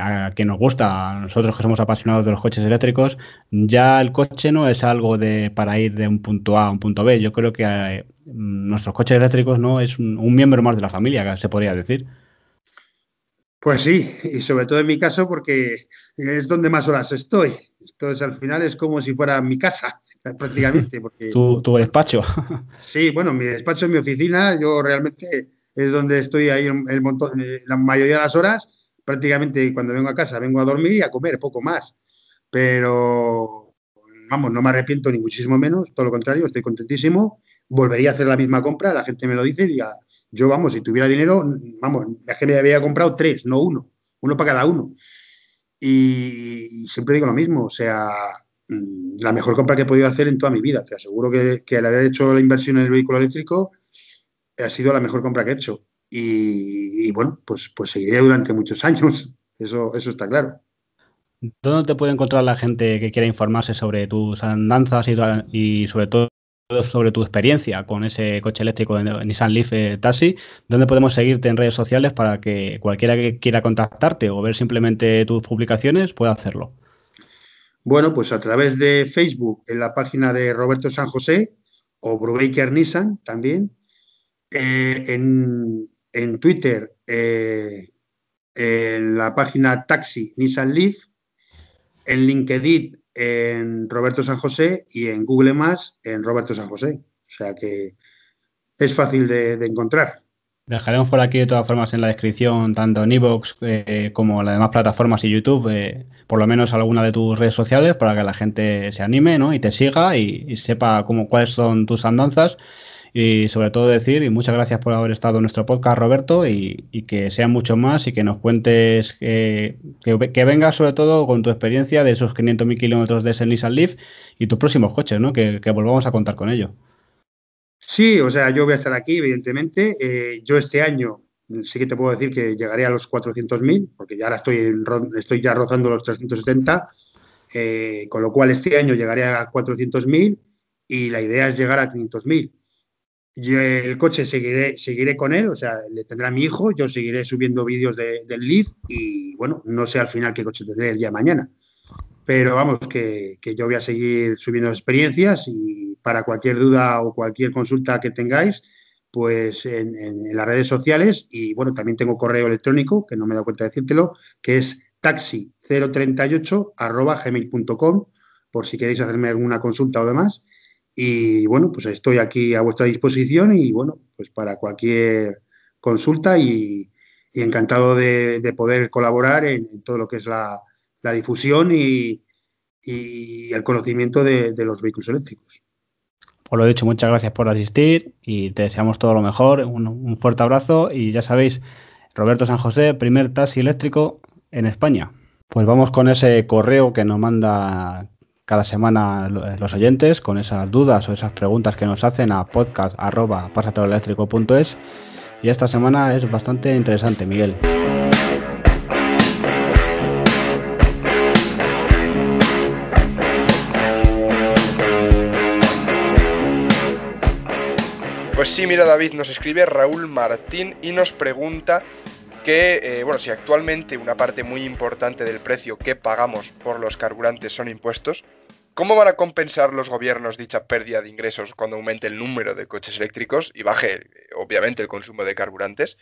a quien nos gusta, a nosotros que somos apasionados de los coches eléctricos, ya el coche no es algo para ir de un punto A a un punto B. Yo creo que nuestros coches eléctricos no es un miembro más de la familia, se podría decir. Pues sí, y sobre todo en mi caso porque es donde más horas estoy. Entonces al final es como si fuera mi casa, prácticamente, porque Tu despacho. sí, bueno, mi despacho es mi oficina, yo realmente es donde estoy ahí el montón, la mayoría de las horas, prácticamente cuando vengo a casa vengo a dormir y a comer, poco más. Pero, vamos, no me arrepiento ni muchísimo menos, todo lo contrario, estoy contentísimo. Volvería a hacer la misma compra, la gente me lo dice y diga, yo, vamos, si tuviera dinero, vamos, es que me había comprado tres, no uno para cada uno. Y siempre digo lo mismo, o sea, la mejor compra que he podido hacer en toda mi vida. Te aseguro que al haber hecho la inversión en el vehículo eléctrico ha sido la mejor compra que he hecho. Y bueno, pues seguiré durante muchos años, eso está claro. ¿Dónde te puede encontrar la gente que quiera informarse sobre tus andanzas y sobre todo sobre tu experiencia con ese coche eléctrico de Nissan Leaf Taxi? ¿Dónde podemos seguirte en redes sociales para que cualquiera que quiera contactarte o ver simplemente tus publicaciones pueda hacerlo? Bueno, pues a través de Facebook, en la página de Roberto San José o Brubaker Nissan también. En Twitter, en la página Taxi Nissan Leaf. En LinkedIn, en Roberto San José y en Google Más, en Roberto San José. O sea que es fácil de encontrar. Dejaremos por aquí de todas formas en la descripción, tanto en iVoox como en las demás plataformas y YouTube, por lo menos alguna de tus redes sociales para que la gente se anime, ¿no? Y te siga y sepa cuáles son tus andanzas. Y sobre todo decir, y muchas gracias por haber estado en nuestro podcast, Roberto, y que sean mucho más y que nos cuentes, que vengas sobre todo con tu experiencia de esos 500.000 kilómetros de ese Nissan Leaf y tus próximos coches, ¿no? Que volvamos a contar con ello. Sí, o sea, yo voy a estar aquí, evidentemente. Yo este año sí que te puedo decir que llegaré a los 400.000, porque ya ahora estoy ya rozando los 370, con lo cual este año llegaré a 400.000 y la idea es llegar a 500.000. Yo el coche seguiré con él, o sea, le tendrá a mi hijo, yo seguiré subiendo vídeos del Leaf y bueno, no sé al final qué coche tendré el día de mañana, pero vamos, que yo voy a seguir subiendo experiencias y para cualquier duda o cualquier consulta que tengáis, pues en las redes sociales y bueno, también tengo correo electrónico, que no me he dado cuenta de decírtelo, que es taxi038@gmail.com por si queréis hacerme alguna consulta o demás. Y bueno, pues estoy aquí a vuestra disposición y bueno, pues para cualquier consulta y encantado de poder colaborar en todo lo que es la difusión y el conocimiento de los vehículos eléctricos. Os lo he dicho, muchas gracias por asistir y te deseamos todo lo mejor. Un fuerte abrazo y ya sabéis, Roberto San José, primer taxi eléctrico en España. Pues vamos con ese correo que nos manda cada semana los oyentes, con esas dudas o esas preguntas que nos hacen a podcast@pasateloeléctrico.es. Y esta semana es bastante interesante, Miguel. Pues sí, mira, David, nos escribe Raúl Martín y nos pregunta que, si actualmente una parte muy importante del precio que pagamos por los carburantes son impuestos, ¿cómo van a compensar los gobiernos dicha pérdida de ingresos cuando aumente el número de coches eléctricos y baje, obviamente, el consumo de carburantes?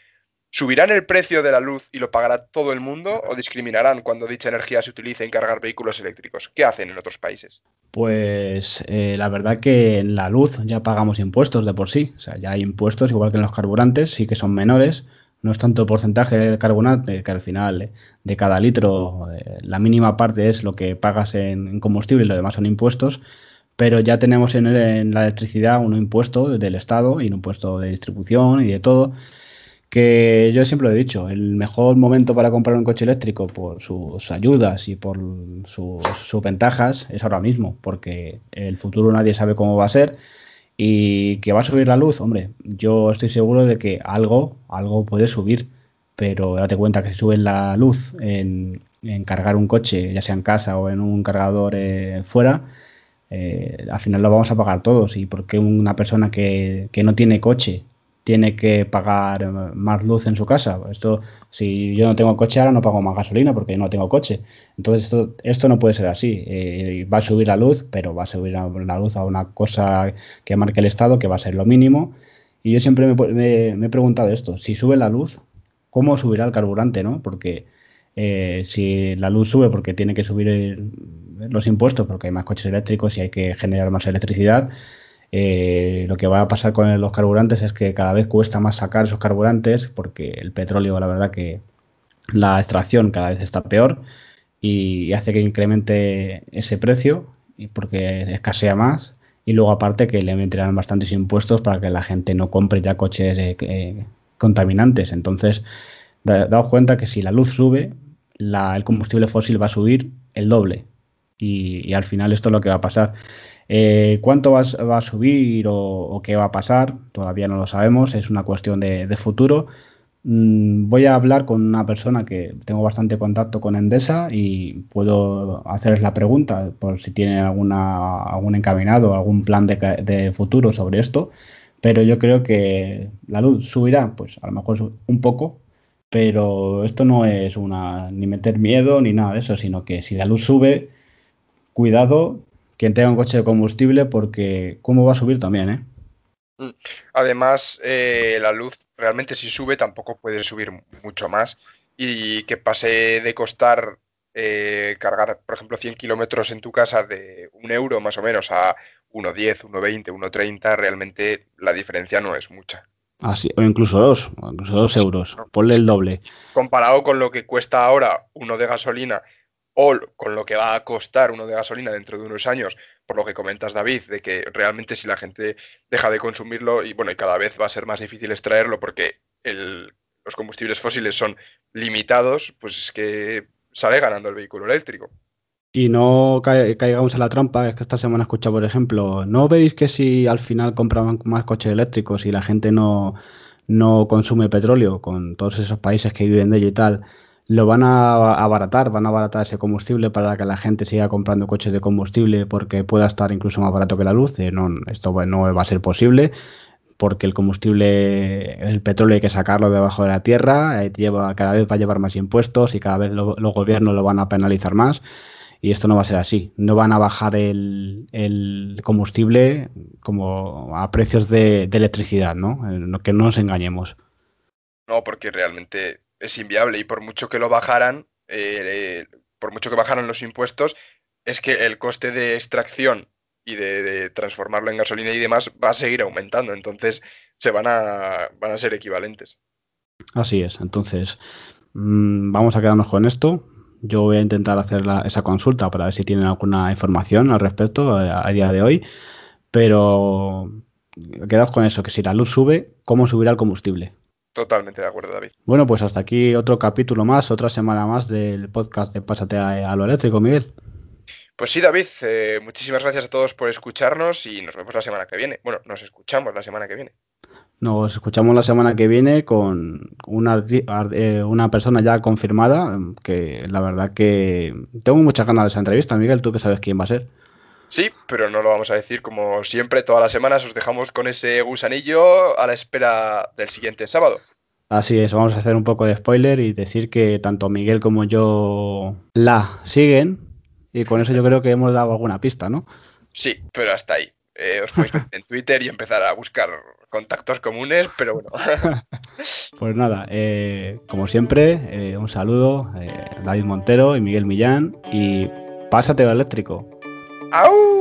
¿Subirán el precio de la luz y lo pagará todo el mundo o discriminarán cuando dicha energía se utilice en cargar vehículos eléctricos? ¿Qué hacen en otros países? Pues la verdad que en la luz ya pagamos impuestos de por sí. O sea, ya hay impuestos igual que en los carburantes, sí que son menores. No es tanto el porcentaje de carburante, que al final de cada litro la mínima parte es lo que pagas en combustible y lo demás son impuestos. Pero ya tenemos en la electricidad un impuesto del Estado y un impuesto de distribución y de todo. Que yo siempre lo he dicho, el mejor momento para comprar un coche eléctrico por sus ayudas y por sus ventajas es ahora mismo, porque el futuro nadie sabe cómo va a ser y que va a subir la luz, hombre, yo estoy seguro de que algo puede subir, pero date cuenta que si sube la luz en cargar un coche, ya sea en casa o en un cargador fuera, al final lo vamos a pagar todos. ¿Y por qué una persona que no tiene coche tiene que pagar más luz en su casa? Esto, si yo no tengo coche ahora no pago más gasolina porque yo no tengo coche. Entonces esto no puede ser así. Va a subir la luz, pero va a subir la luz a una cosa que marque el Estado, que va a ser lo mínimo. Y yo siempre me he preguntado esto, si sube la luz, ¿cómo subirá el carburante, no? Porque si la luz sube porque tiene que subir los impuestos porque hay más coches eléctricos y hay que generar más electricidad, lo que va a pasar con los carburantes es que cada vez cuesta más sacar esos carburantes porque el petróleo, la verdad que la extracción cada vez está peor y hace que incremente ese precio y porque escasea más y luego aparte que le meterán bastantes impuestos para que la gente no compre ya coches contaminantes. Entonces, daos cuenta que si la luz sube, el combustible fósil va a subir el doble y al final esto es lo que va a pasar. ¿Cuánto va a subir o qué va a pasar? Todavía no lo sabemos, es una cuestión de futuro. Voy a hablar con una persona que tengo bastante contacto con Endesa y puedo hacerles la pregunta por si tienen algún encaminado, algún plan de futuro sobre esto. Pero yo creo que la luz subirá, pues a lo mejor un poco, pero esto no es ni meter miedo ni nada de eso, sino que si la luz sube, cuidado quien tenga un coche de combustible porque cómo va a subir también, ¿eh? Además, la luz realmente si sube tampoco puede subir mucho más y que pase de costar cargar, por ejemplo, 100 kilómetros en tu casa de 1 euro más o menos a 1,10, 1,20, 1,30, realmente la diferencia no es mucha. Así, o incluso 2 euros. ¿No? Ponle el doble. Comparado con lo que cuesta ahora uno de gasolina o con lo que va a costar uno de gasolina dentro de unos años, por lo que comentas, David, de que realmente si la gente deja de consumirlo y cada vez va a ser más difícil extraerlo porque los combustibles fósiles son limitados, pues es que sale ganando el vehículo eléctrico. Y no caigamos en la trampa, es que esta semana he escuchado, por ejemplo, ¿no veis que si al final compraban más coches eléctricos y la gente no consume petróleo con todos esos países que viven de ello y tal, lo van a abaratar ese combustible para que la gente siga comprando coches de combustible porque pueda estar incluso más barato que la luz? No, esto no va a ser posible porque el combustible, el petróleo hay que sacarlo debajo de la tierra, cada vez va a llevar más impuestos y cada vez los gobiernos lo van a penalizar más. Y esto no va a ser así. No van a bajar el combustible como a precios de electricidad, ¿no? Que no nos engañemos. No, porque realmente es inviable y por mucho que lo bajaran, por mucho que bajaran los impuestos, es que el coste de extracción y de transformarlo en gasolina y demás va a seguir aumentando. Entonces van a ser equivalentes. Así es. Entonces, vamos a quedarnos con esto. Yo voy a intentar hacer esa consulta para ver si tienen alguna información al respecto a día de hoy. Pero quedaos con eso, que si la luz sube, ¿cómo subirá el combustible? Totalmente de acuerdo, David. Bueno, pues hasta aquí otro capítulo más, otra semana más del podcast de Pásate a lo eléctrico, Miguel. Pues sí, David, muchísimas gracias a todos por escucharnos y nos vemos la semana que viene. Bueno, nos escuchamos la semana que viene. Nos escuchamos la semana que viene con una persona ya confirmada, que la verdad que tengo muchas ganas de esa entrevista, Miguel, tú que sabes quién va a ser. Sí, pero no lo vamos a decir como siempre, todas las semanas os dejamos con ese gusanillo a la espera del siguiente sábado. Así es, vamos a hacer un poco de spoiler y decir que tanto Miguel como yo la siguen y con eso yo creo que hemos dado alguna pista, ¿no? Sí, pero hasta ahí. Os podéis meter en Twitter y empezar a buscar contactos comunes, pero bueno. Pues nada, como siempre, un saludo, David Montero y Miguel Millán y pásate al eléctrico. ¡Au!